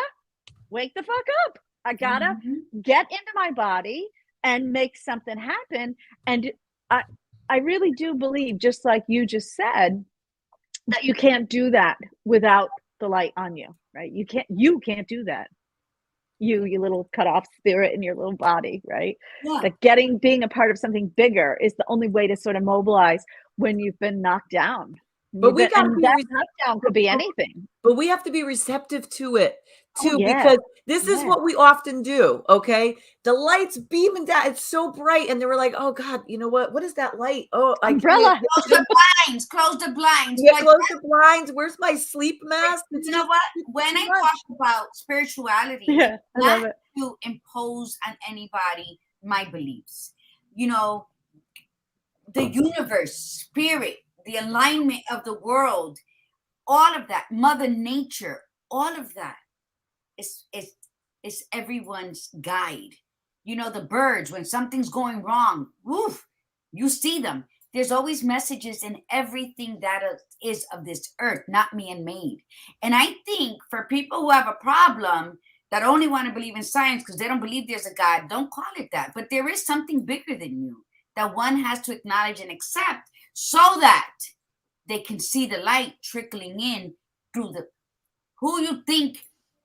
wake the fuck up. I gotta get into my body and make something happen. And I really do believe, just like you just said, that you can't do that without the light on you, right? You can't do that. You little cut off spirit in your little body, right? Yeah. That being a part of something bigger is the only way to sort of mobilize when you've been knocked down. But we got to be knockdown could be anything. But we have to be receptive to it too, Oh, yeah. because this is what we often do. Okay, the lights beaming down; it's so bright, and they were like, "Oh God, you know what? What is that light? Oh, Umbrella. Close the blinds. Close the blinds. Yeah, close the blinds. Where's my sleep mask? You know what? When I talk about spirituality, Yeah, I love it. to impose on anybody my beliefs. You know, the universe, spirit, the alignment of the world, all of that, Mother Nature, all of that is everyone's guide. You know, the birds, when something's going wrong, woof, you see them. There's always messages in everything that is of this earth, not man-made. And I think for people who have a problem that only want to believe in science because they don't believe there's a God, don't call it that. But there is something bigger than you that one has to acknowledge and accept so that they can see the light trickling in through who you think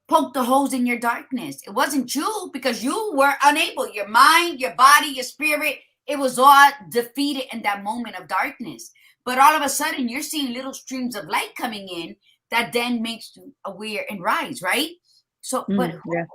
poked the holes in your darkness. It wasn't you, because you were unable. Your mind, your body, your spirit, it was all defeated in that moment of darkness. But all of a sudden, you're seeing little streams of light coming in that then makes you aware and rise, right? So, but you gotta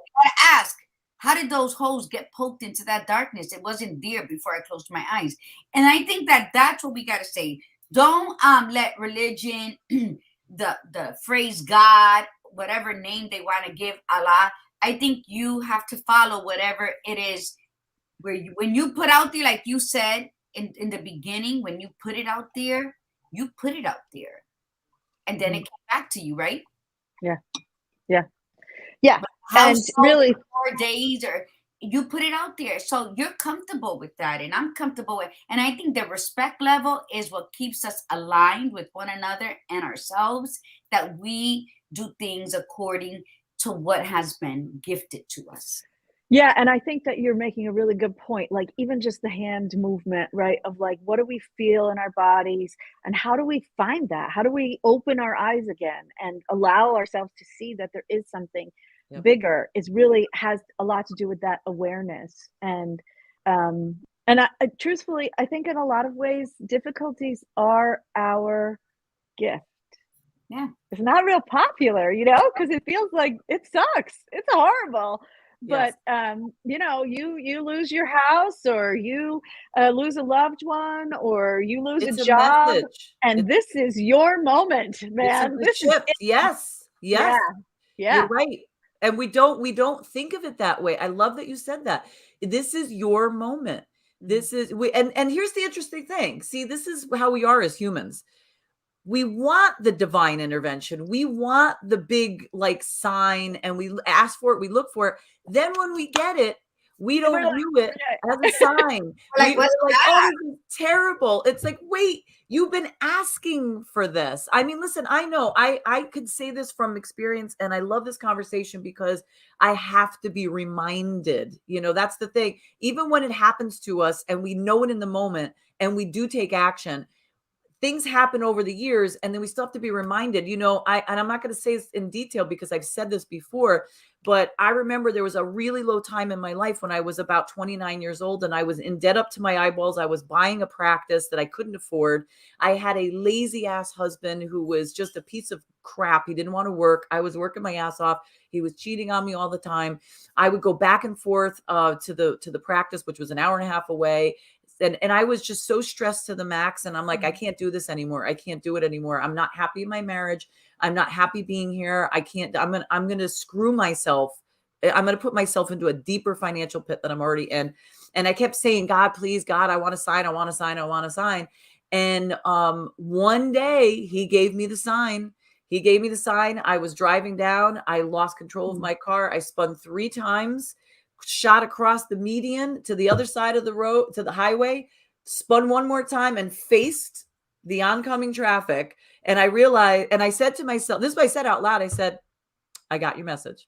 ask, how did those holes get poked into that darkness? It wasn't there before I closed my eyes. And I think that that's what we got to say. Don't let religion, the phrase God, whatever name they want to give Allah, I think you have to follow whatever it is. When you put out there, like you said in the beginning, when you put it out there, you put it out there. And then it came back to you, right? Yeah. Yeah. Yeah. And really 4 days, or you put it out there. So you're comfortable with that. And I'm comfortable with, and I think the respect level is what keeps us aligned with one another and ourselves, that we do things according to what has been gifted to us. Yeah, and I think that you're making a really good point. Like, even just the hand movement, right? Of like, what do we feel in our bodies, and how do we find that? How do we open our eyes again and allow ourselves to see that there is something bigger? It really has a lot to do with that awareness. And I truthfully, I think in a lot of ways, difficulties are our gift. Yeah, it's not real popular, you know, because it feels like it sucks. It's horrible. But you know, you lose your house, or you lose a loved one, or you lose a job, message. And this is your moment, man. This is yes. Yeah. You're right. And we don't think of it that way. I love that you said that. This is your moment. This is and here's the interesting thing. See, this is how we are as humans. We want the divine intervention. We want the big like sign, and we ask for it. We look for it. Then when we get it, we don't view it as a sign. Like, what's like, oh, this is terrible. It's like, wait, you've been asking for this. I mean, listen, I know I could say this from experience, and I love this conversation because I have to be reminded. You know, that's the thing. Even when it happens to us and we know it in the moment and we do take action, things happen over the years, and then we still have to be reminded, you know, I'm not going to say this in detail because I've said this before, but I remember there was a really low time in my life when I was about 29 years old, and I was in debt up to my eyeballs. I was buying a practice that I couldn't afford. I had a lazy ass husband who was just a piece of crap. He didn't want to work. I was working my ass off. He was cheating on me all the time. I would go back and forth to the practice, which was an hour and a half away. And I was just so stressed to the max. And I'm like, I can't do this anymore. I can't do it anymore. I'm not happy in my marriage. I'm not happy being here. I can't, I'm going to screw myself. I'm going to put myself into a deeper financial pit that I'm already in. And I kept saying, God, please, God, I want to sign. I want to sign. I want to sign. And one day he gave me the sign. He gave me the sign. I was driving down. I lost control of my car. I spun 3 times, shot across the median to the other side of the road, to the highway, spun one more time and faced the oncoming traffic. And I realized, and I said to myself, this is what I said out loud. I said, I got your message.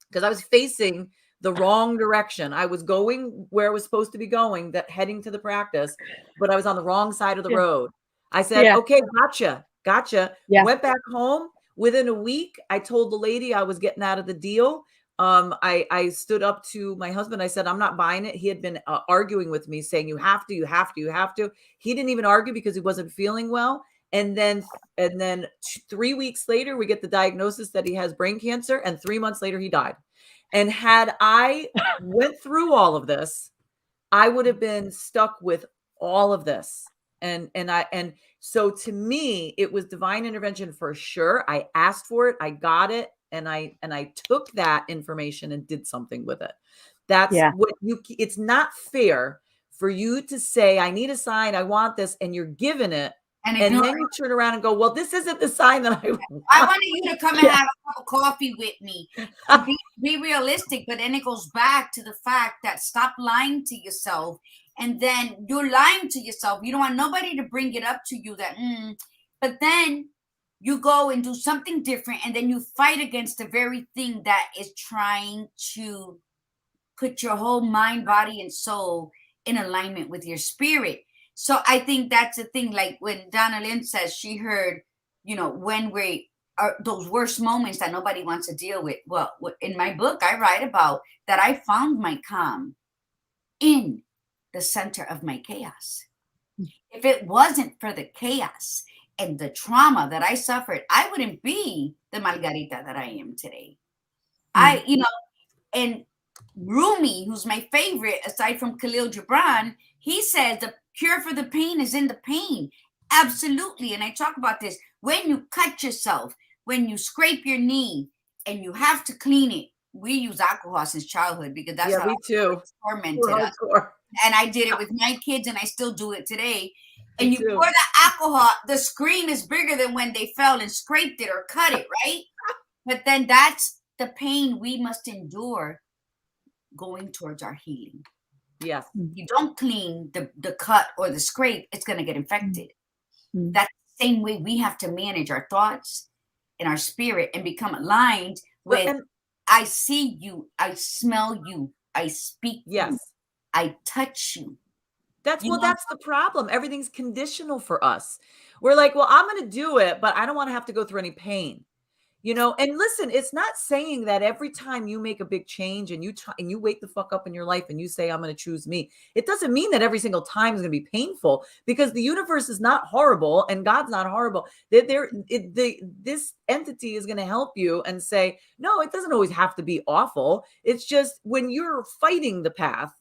Because I was facing the wrong direction. I was going where I was supposed to be going, that heading to the practice, but I was on the wrong side of the road. I said, okay, gotcha. Went back home. Within a week, I told the lady I was getting out of the deal. I stood up to my husband. I said, I'm not buying it. He had been arguing with me, saying, you have to. He didn't even argue because he wasn't feeling well. And then 3 weeks later, we get the diagnosis that he has brain cancer. And 3 months later, he died. And had I went through all of this, I would have been stuck with all of this. And so to me, it was divine intervention for sure. I asked for it. I got it. And I took that information and did something with it. That's what it's not fair for you to say, I need a sign. I want this. And you're given it. And then you turn around and go, well, this isn't the sign that I want. I wanted you to come and have a cup of coffee with me. Be realistic, but then it goes back to the fact that stop lying to yourself. And then you're lying to yourself. You don't want nobody to bring it up to you that, but then you go and do something different. And then you fight against the very thing that is trying to put your whole mind, body, and soul in alignment with your spirit. So I think that's the thing. Like when Donnalynn says she heard, when we are those worst moments that nobody wants to deal with. Well, in my book, I write about that. I found my calm in the center of my chaos. If it wasn't for the chaos and the trauma that I suffered, I wouldn't be the Margarita that I am today. And Rumi, who's my favorite, aside from Khalil Gibran, he says the cure for the pain is in the pain. Absolutely. And I talk about this. When you cut yourself, when you scrape your knee and you have to clean it, we use alcohol since childhood because that's how we too. Tormented us. And I did it with my kids and I still do it today. And you pour the alcohol, the scream is bigger than when they fell and scraped it or cut it, right? But then that's the pain we must endure going towards our healing. Yes. You don't clean the cut or the scrape, it's going to get infected. That's the same way we have to manage our thoughts and our spirit and become aligned with I see you, I smell you, I speak you, I touch you. That's the problem. Everything's conditional for us. We're like, well, I'm going to do it, but I don't want to have to go through any pain. And listen, it's not saying that every time you make a big change and you wake the fuck up in your life and you say, I'm going to choose me. It doesn't mean that every single time is going to be painful, because the universe is not horrible and God's not horrible. This entity is going to help you and say, no, it doesn't always have to be awful. It's just when you're fighting the path,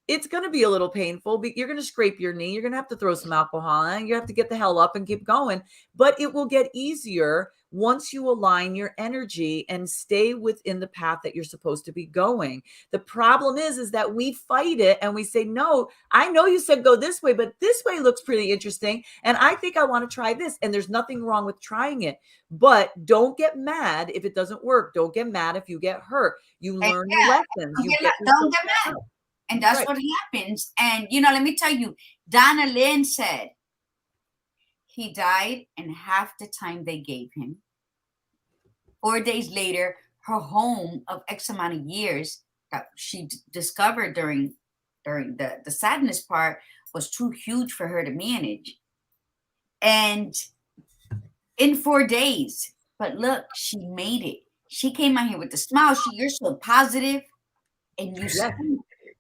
it's going to be a little painful, but you're going to scrape your knee. You're going to have to throw some alcohol in. You have to get the hell up and keep going. But it will get easier once you align your energy and stay within the path that you're supposed to be going. The problem is that we fight it and we say, no, I know you said go this way, but this way looks pretty interesting. And I think I want to try this. And there's nothing wrong with trying it. But don't get mad if it doesn't work. Don't get mad if you get hurt. You learn your lessons. Don't get mad. And that's what happens. And, let me tell you, Donnalynn said he died in half the time they gave him. 4 days later, her home of X amount of years that she discovered during the sadness part was too huge for her to manage. And in 4 days, but look, she made it. She came out here with a smile. You're so positive, and you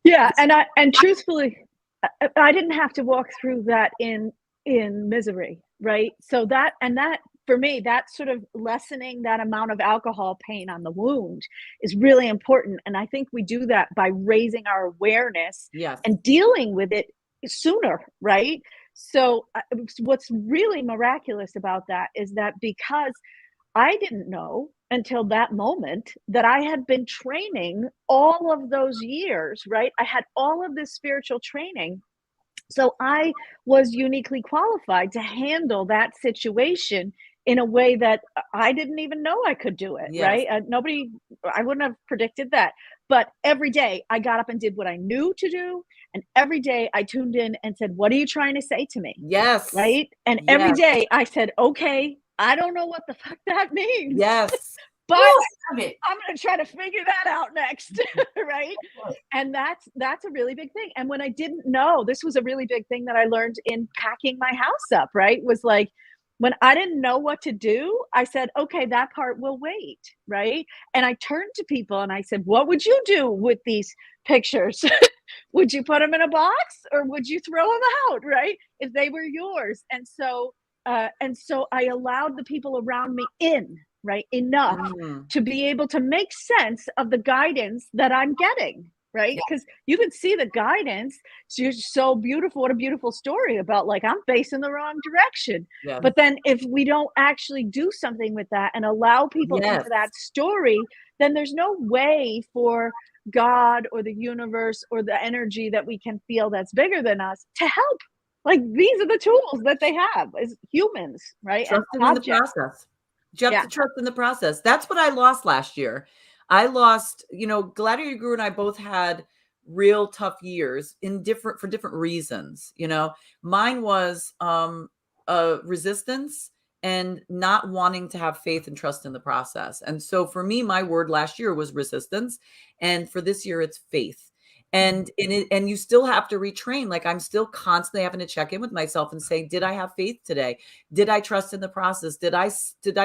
Yeah, and truthfully, I didn't have to walk through that in misery, right? So that for me, that sort of lessening that amount of alcohol pain on the wound is really important. And I think we do that by raising our awareness and dealing with it sooner, right? So what's really miraculous about that is that because I didn't know until that moment that I had been training all of those years, right? I had all of this spiritual training. So I was uniquely qualified to handle that situation in a way that I didn't even know I could do it, Yes. right? Nobody, I wouldn't have predicted that. But every day I got up and did what I knew to do. And every day I tuned in and said, what are you trying to say to me? Yes. Right? And every day I said, okay, I don't know what the fuck that means. Yes. But Love it. I'm going to try to figure that out next, right? And that's a really big thing. And when I didn't know, this was a really big thing that I learned in packing my house up, right? Was like, when I didn't know what to do, I said, okay, that part will wait, right? And I turned to people and I said, what would you do with these pictures? Would you put them in a box or would you throw them out, right? If they were yours. And so I allowed the people around me in, right? Enough to be able to make sense of the guidance that I'm getting, right? Because you can see the guidance. So you're so beautiful. What a beautiful story about like, I'm facing the wrong direction. Yeah. But then if we don't actually do something with that and allow people into that story, then there's no way for God or the universe or the energy that we can feel that's bigger than us to help. Like these are the tools that they have as humans, right? Trusting in the process. You have to trust in the process. That's what I lost last year. I lost, Gladiator Guru and I both had real tough years for different reasons. Mine was resistance and not wanting to have faith and trust in the process. And so for me, my word last year was resistance. And for this year, it's faith. And you still have to retrain. Like I'm still constantly having to check in with myself and say, did I have faith today? Did I trust in the process? Did I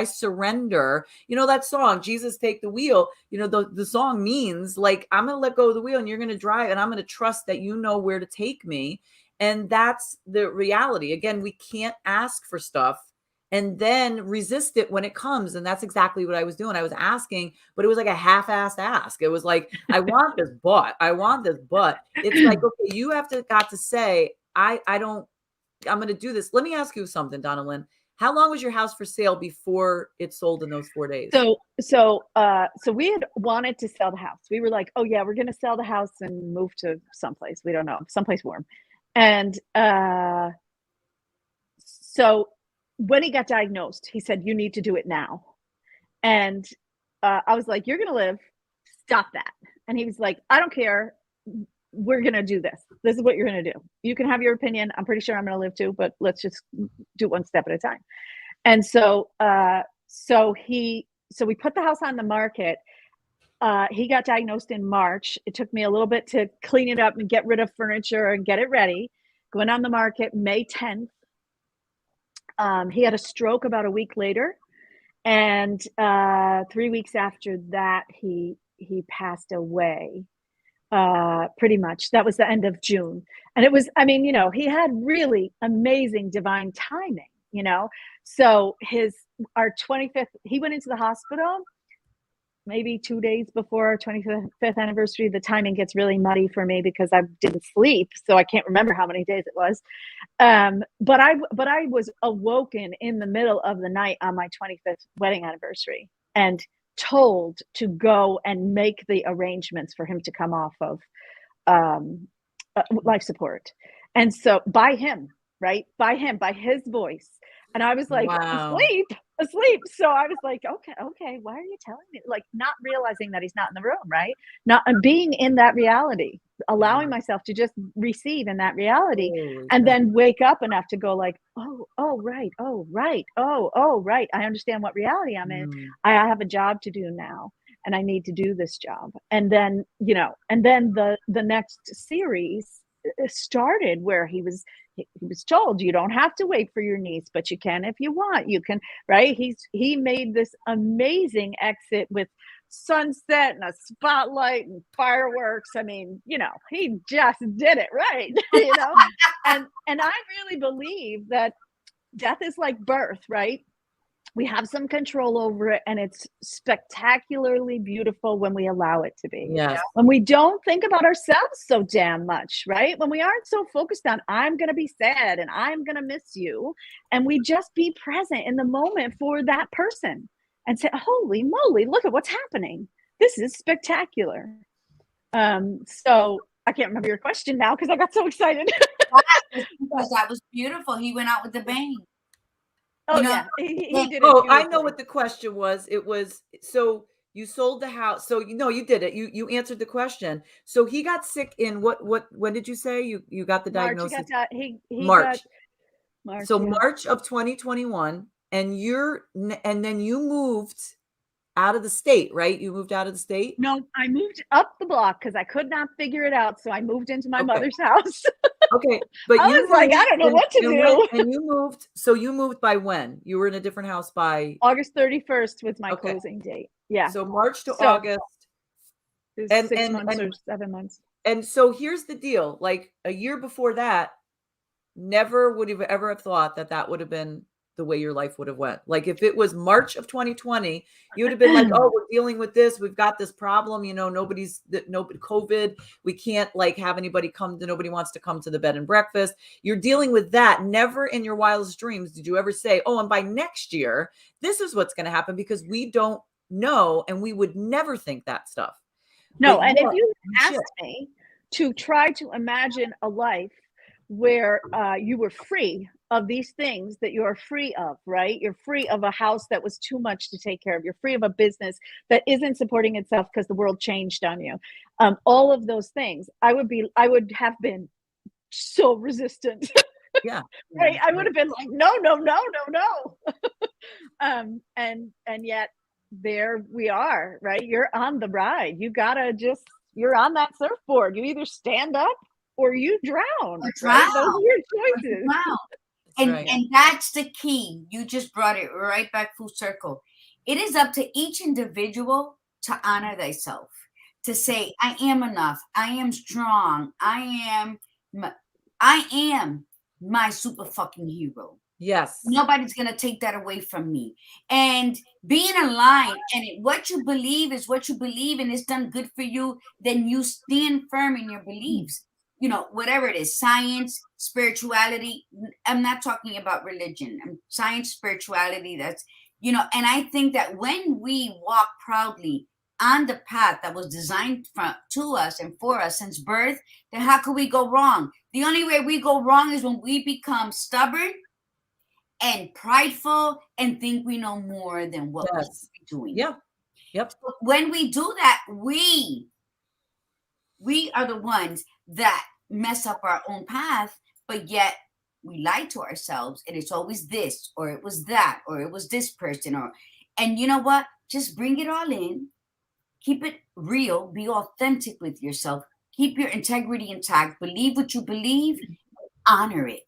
surrender? That song, Jesus Take the Wheel, the song means like, I'm going to let go of the wheel and you're going to drive and I'm going to trust that you know where to take me. And that's the reality. Again, we can't ask for stuff and then resist it when it comes. And that's exactly what I was doing. I was asking, but it was like a half-assed ask. It was like, I want this, but it's like, okay, you got to say, I'm going to do this. Let me ask you something, Donnalynn. How long was your house for sale before it sold in those 4 days? So we had wanted to sell the house. We were like, oh yeah, we're going to sell the house and move to someplace. We don't know, someplace warm. And, so when he got diagnosed, he said, you need to do it now. And I was like, you're going to live. Stop that. And he was like, I don't care. We're going to do this. This is what you're going to do. You can have your opinion. I'm pretty sure I'm going to live too, but let's just do one step at a time. And so we put the house on the market. He got diagnosed in March. It took me a little bit to clean it up and get rid of furniture and get it ready. Going on the market May 10th. He had a stroke about a week later, and 3 weeks after that, he passed away. Pretty much. That was the end of June, and it was. I mean, he had really amazing divine timing. So our 25th, he went into the hospital maybe 2 days before our 25th anniversary. The timing gets really muddy for me because I didn't sleep, so I can't remember how many days it was. But I was awoken in the middle of the night on my 25th wedding anniversary and told to go and make the arrangements for him to come off of life support. And so by him, right? By his voice. And I was like, asleep. So I was like, okay, why are you telling me? Like not realizing that he's not in the room, right? Not being in that reality, allowing myself to just receive in that reality and then wake up enough to go like, right. I understand what reality I'm in. I have a job to do now and I need to do this job. And then, the next series started where he was told you don't have to wait for your niece, but you can if you want. You can, right? He made this amazing exit with sunset and a spotlight and fireworks. I mean, he just did it right. And I really believe that death is like birth, right? We have some control over it, and it's spectacularly beautiful when we allow it to be. Yes. When we don't think about ourselves so damn much, right? When we aren't so focused on, I'm going to be sad and I'm going to miss you, and we just be present in the moment for that person and say, holy moly, look at what's happening. This is spectacular. So I can't remember your question now because I got so excited. Because that was beautiful. He went out with the bang. Oh, You know, yeah, he did it. Oh, I know beautifully. what the question was. It was, so you sold the house. So you did it. You answered the question. So he got sick in when did you say you got the March. diagnosis? He March. got March. So Yeah. March of 2021, and then you moved out of the state, right? You moved out of the state? No, I moved up the block because I could not figure it out. So I moved into my Okay. mother's house. Okay. But I you was like, I don't know what to do. And you moved. So you moved by when? You were in a different house by August 31st was my Okay. closing date. Yeah. So March to So August. it was And 6 months or 7 months. And so here's the deal. Like a year before that, never would have ever have thought that would have been the way your life would have went. Like if it was March of 2020, you would have been like, oh, we're dealing with this. We've got this problem. Nobody COVID. We can't like have anybody come nobody wants to come to the bed and breakfast. You're dealing with that. Never in your wildest dreams did you ever say, oh, and by next year, this is what's going to happen, because we don't know. And we would never think that stuff. No. But And yeah, if you asked me to try to imagine a life where you were free of these things that you are free of, right? You're free of a house that was too much to take care of. You're free of a business that isn't supporting itself because the world changed on you. All of those things, I would have been so resistant. Yeah. Right. I would have been like, no. And yet there we are, right? You're on the ride. You're on that surfboard. You either stand up or you drown. Right? Those are your choices. Wow. And that's the key. You just brought it right back full circle. It is up to each individual to honor thyself, to say, I am enough. I am strong. I am my super fucking hero. Yes. Nobody's going to take that away from me. And being aligned, and what you believe is what you believe, and it's done good for you, then you stand firm in your beliefs. Whatever it is, science, spirituality. I'm not talking about religion. Science, spirituality, that's, and I think that when we walk proudly on the path that was designed to us and for us since birth, then how could we go wrong? The only way we go wrong is when we become stubborn and prideful and think we know more than what we're doing. Yeah. Yep. So when we do that, we are the ones that mess up our own path, but yet we lie to ourselves, and it's always this, or it was that, or it was this person, and you know what? Just bring it all in. Keep it real. Be authentic with yourself. Keep your integrity intact. Believe what you believe. Honor it.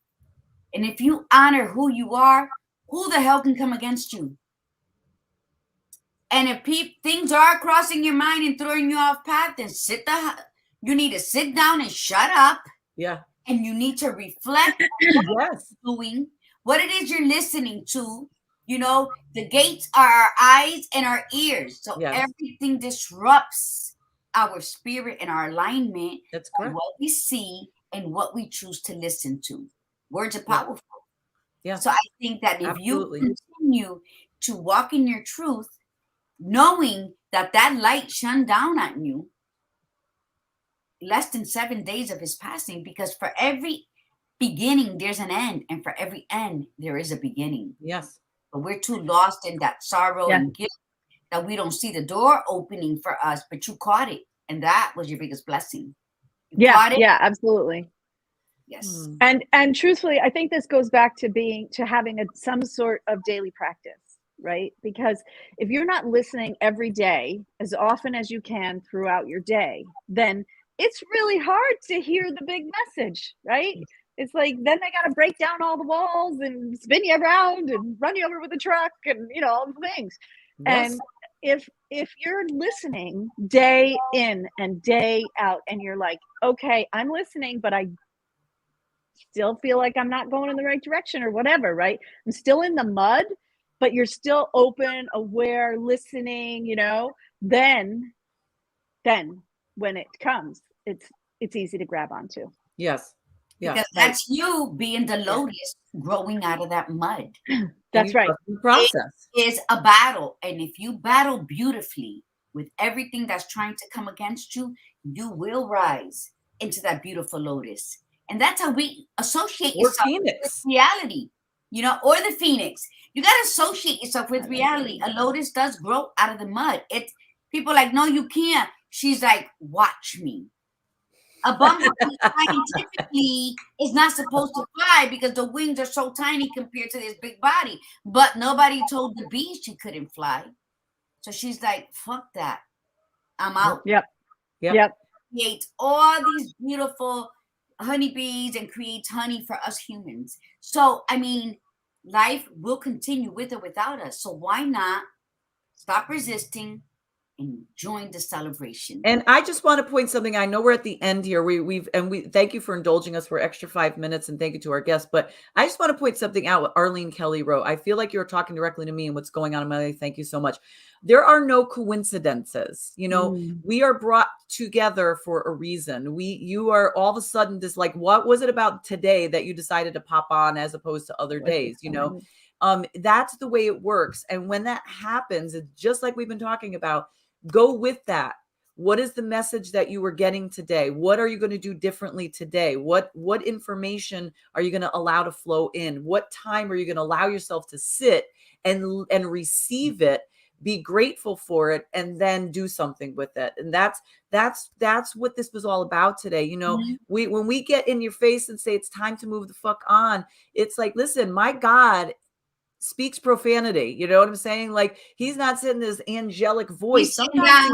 And if you honor who you are, who the hell can come against you? And if things are crossing your mind and throwing you off path, then you need to sit down and shut up. Yeah. And you need to reflect on what you're doing, what it is you're listening to. The gates are our eyes and our ears. So everything disrupts our spirit and our alignment. That's correct. What we see and what we choose to listen to. Words are powerful. Yeah. So I think that if you continue to walk in your truth, knowing that light shone down on you less than 7 days of his passing, because for every beginning there's an end, and for every end there is a beginning. Yes. But we're too lost in that sorrow and guilt that we don't see the door opening for us. But you caught it, and that was your biggest blessing. You caught it. Yeah, absolutely. Yes. And truthfully, I think this goes back to having some sort of daily practice, right? Because if you're not listening every day as often as you can throughout your day, then it's really hard to hear the big message, right? It's like, then they got to break down all the walls and spin you around and run you over with a truck and, all the things. Yes. And if you're listening day in and day out, and you're like, okay, I'm listening, but I still feel like I'm not going in the right direction or whatever, right? I'm still in the mud, but you're still open, aware, listening, then when it comes, it's easy to grab onto. Yes. Yeah, because that's you being the lotus growing out of that mud. That's right. The process Is a battle. And if you battle beautifully with everything that's trying to come against you, you will rise into that beautiful lotus. And that's how we associate or yourself with phoenix. reality, or the phoenix. You got to associate yourself with reality. A lotus does grow out of the mud. People like, no, you can't. She's like, watch me. A bumblebee scientifically is not supposed to fly because the wings are so tiny compared to this big body. But nobody told the bee she couldn't fly. So she's like, fuck that. I'm out. Yep. Creates all these beautiful honeybees and creates honey for us humans. So, I mean, life will continue with or without us. So why not stop resisting and join the celebration? And I just want to point something. I know we're at the end here. We thank you for indulging us for extra 5 minutes, and thank you to our guests. But I just want to point something out. What Arlene Kelly wrote. I feel like you're talking directly to me and what's going on in my life. Thank you so much. There are no coincidences. We are brought together for a reason. You are all of a sudden this, like, what was it about today that you decided to pop on as opposed to other days? That's the way it works. And when that happens, it's just like we've been talking about. Go with that. What is the message that you were getting today? What are you going to do differently today? What information are you going to allow to flow in? What time are you going to allow yourself to sit and receive it, be grateful for it, and then do something with it? And that's what this was all about today. When we get in your face and say it's time to move the fuck on, it's like, listen, my God speaks profanity. You know what I'm saying? Like, he's not sitting this angelic voice. Sometimes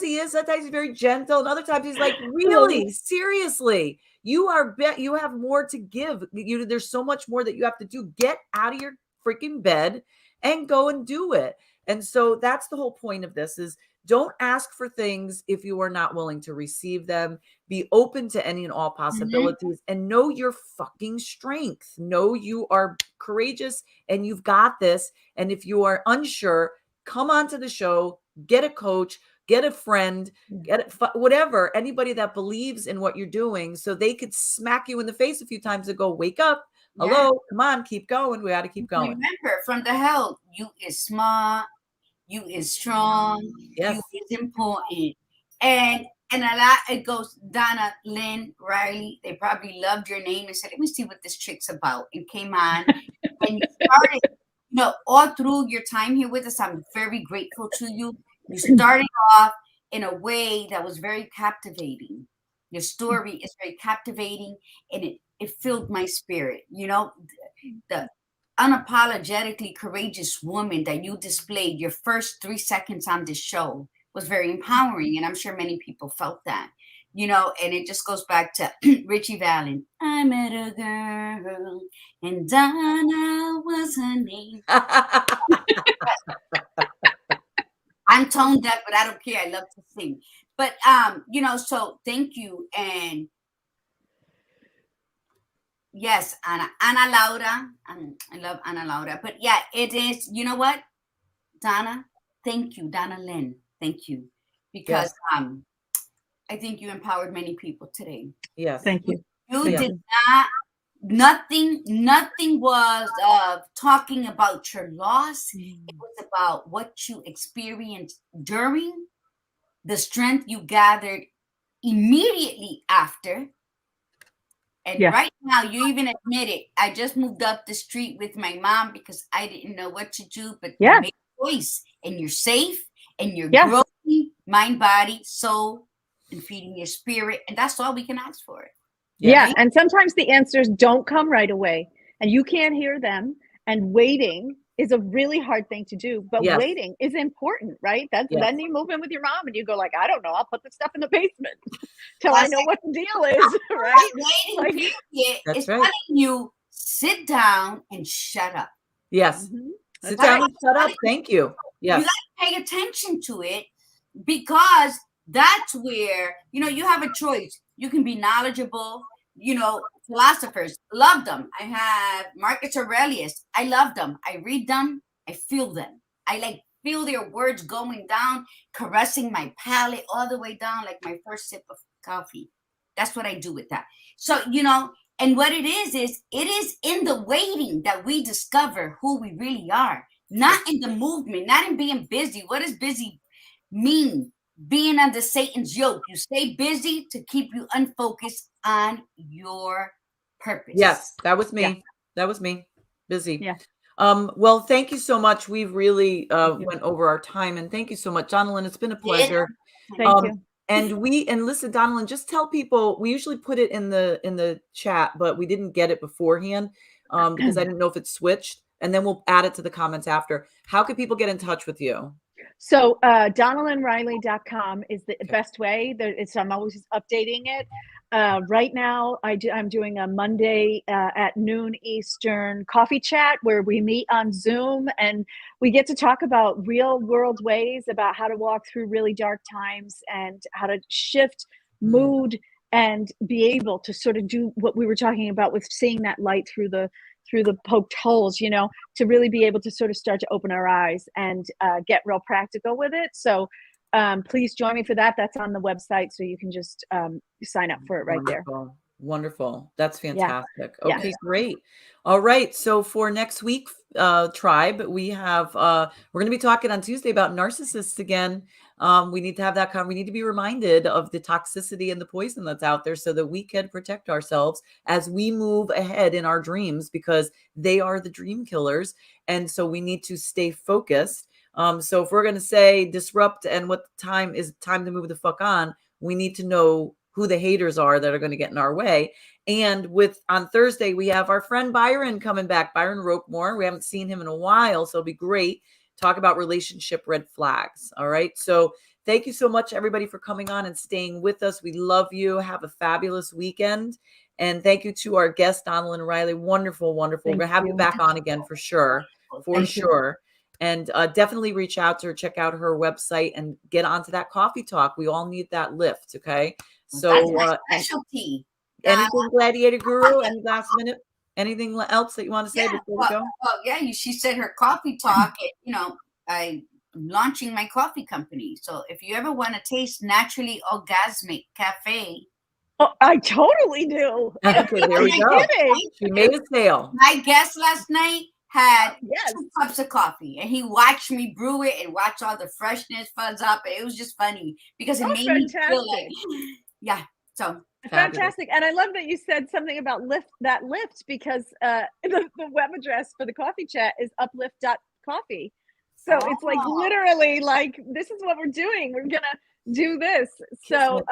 he is. Sometimes he's very gentle, and other times he's like, really, seriously, you have more to give. There's so much more that you have to do. Get out of your freaking bed and go and do it. And so that's the whole point of this: is don't ask for things if you are not willing to receive them. Be open to any and all possibilities, and know your fucking strength. Know you are courageous and you've got this. And if you are unsure, come onto the show, get a coach, get a friend, whatever, anybody that believes in what you're doing, so they could smack you in the face a few times and go, wake up. Hello, come on, keep going. We got to keep going. Remember, from the hell, you is smart, you is strong, yes, you is important. And a lot, it goes, Donnalynn Riley, they probably loved your name and said, let me see what this chick's about, and came on. And you started, all through your time here with us, I'm very grateful to you. You started off in a way that was very captivating. Your story is very captivating, and it filled my spirit. The unapologetically courageous woman that you displayed your first 3 seconds on this show was very empowering, and I'm sure many people felt that. And it just goes back to Richie Valens. I met a girl, and Donna was her name. I'm tone deaf, but I don't care. I love to sing. But so thank you. And yes, Ana Laura. I love Ana Laura. But yeah, it is. You know what, Donna? Thank you, Donnalynn. Thank you, because I think you empowered many people today. Yes, thank you. You did not. Nothing was talking about your loss. It was about what you experienced during, the strength you gathered immediately after. And right now, you even admit it. I just moved up the street with my mom because I didn't know what to do, but you made a choice, and you're safe, and you're growing mind, body, soul, and feeding your spirit. And that's all we can ask for. Yeah. And sometimes the answers don't come right away, and you can't hear them. And waiting is a really hard thing to do, but waiting is important, right? Then you move in with your mom and you go like, I don't know, I'll put the stuff in the basement till I know what the deal is, right? Waiting period is telling you, sit down and shut up. Yes. Sit down and shut up. Thank you. Yes. You got to pay attention to it, because that's where, you have a choice. You can be knowledgeable. Philosophers, love them. I have Marcus Aurelius. I love them. I read them. I feel them. I feel their words going down, caressing my palate all the way down, like my first sip of coffee. That's what I do with that. So, you know, and what it is it is in the waiting that we discover who we really are, not in the movement, not in being busy. What does busy mean? Being under Satan's yoke. You stay busy to keep you unfocused on your purpose. Yes, that was me. Yeah. That was me. Busy. Yeah. Well, thank you so much. We've really went over our time, and thank you so much, Donnalynn. It's been a pleasure. Thank you. And listen, Donnalynn, just tell people, we usually put it in the chat, but we didn't get it beforehand because I didn't know if it switched, and then we'll add it to the comments after. How can people get in touch with you? So DonnallynnRiley.com is the best way. I'm always updating it. Right now, I'm doing a Monday at noon Eastern coffee chat where we meet on Zoom and we get to talk about real world ways about how to walk through really dark times and how to shift mood and be able to sort of do what we were talking about with seeing that light through the poked holes, you know, to really be able to sort of start to open our eyes and get real practical with it. So please join me for that. That's on the website. So you can just sign up for it right there. Wonderful. That's fantastic. Yeah. Okay, great. All right. So for next week, Tribe, we have, we're going to be talking on Tuesday about narcissists again. We need to have that we need to be reminded of the toxicity and the poison that's out there so that we can protect ourselves as we move ahead in our dreams, because they are the dream killers. And so we need to stay focused. So if we're going to say disrupt and what time is time to move the fuck on, we need to know who the haters are that are going to get in our way. And on Thursday, we have our friend Byron coming back, Byron Roquemore. We haven't seen him in a while, so it'll be great. Talk about relationship red flags. All right. So thank you so much, everybody, for coming on and staying with us. We love you. Have a fabulous weekend. And thank you to our guest, Donnalynn Riley. Wonderful, wonderful. We're going to have you back on again for sure. For sure. And definitely reach out to her, check out her website, and get onto that coffee talk. We all need that lift. Okay. So that's my specialty. Anything, Gladiator Guru? Any last minute? Anything else that you want to say before we go? Well, yeah, she said her coffee talk. You know, I'm launching my coffee company. So if you ever want to taste naturally Orgasmic Cafe. Oh, I totally do. Okay, there we go. She made a sale. My guest last night had 2 cups of coffee, and he watched me brew it and watch all the freshness fuzz up. It was just funny because it made me feel like, yeah. So fantastic. And I love that you said something about lift, because the web address for the coffee chat is uplift.coffee. So it's like literally like, this is what we're doing. We're going to do this. So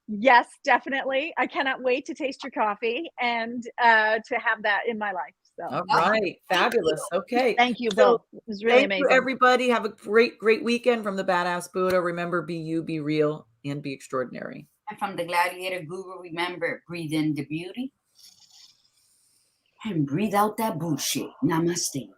yes, definitely. I cannot wait to taste your coffee and to have that in my life. So all right. Fabulous. Okay. Thank you both. It was really amazing. Thank you, everybody. Have a great weekend from the Badass Buddha. Remember, be you, be real, and be extraordinary. And from the Gladiator Guru, remember, breathe in the beauty and breathe out that bullshit. Namaste.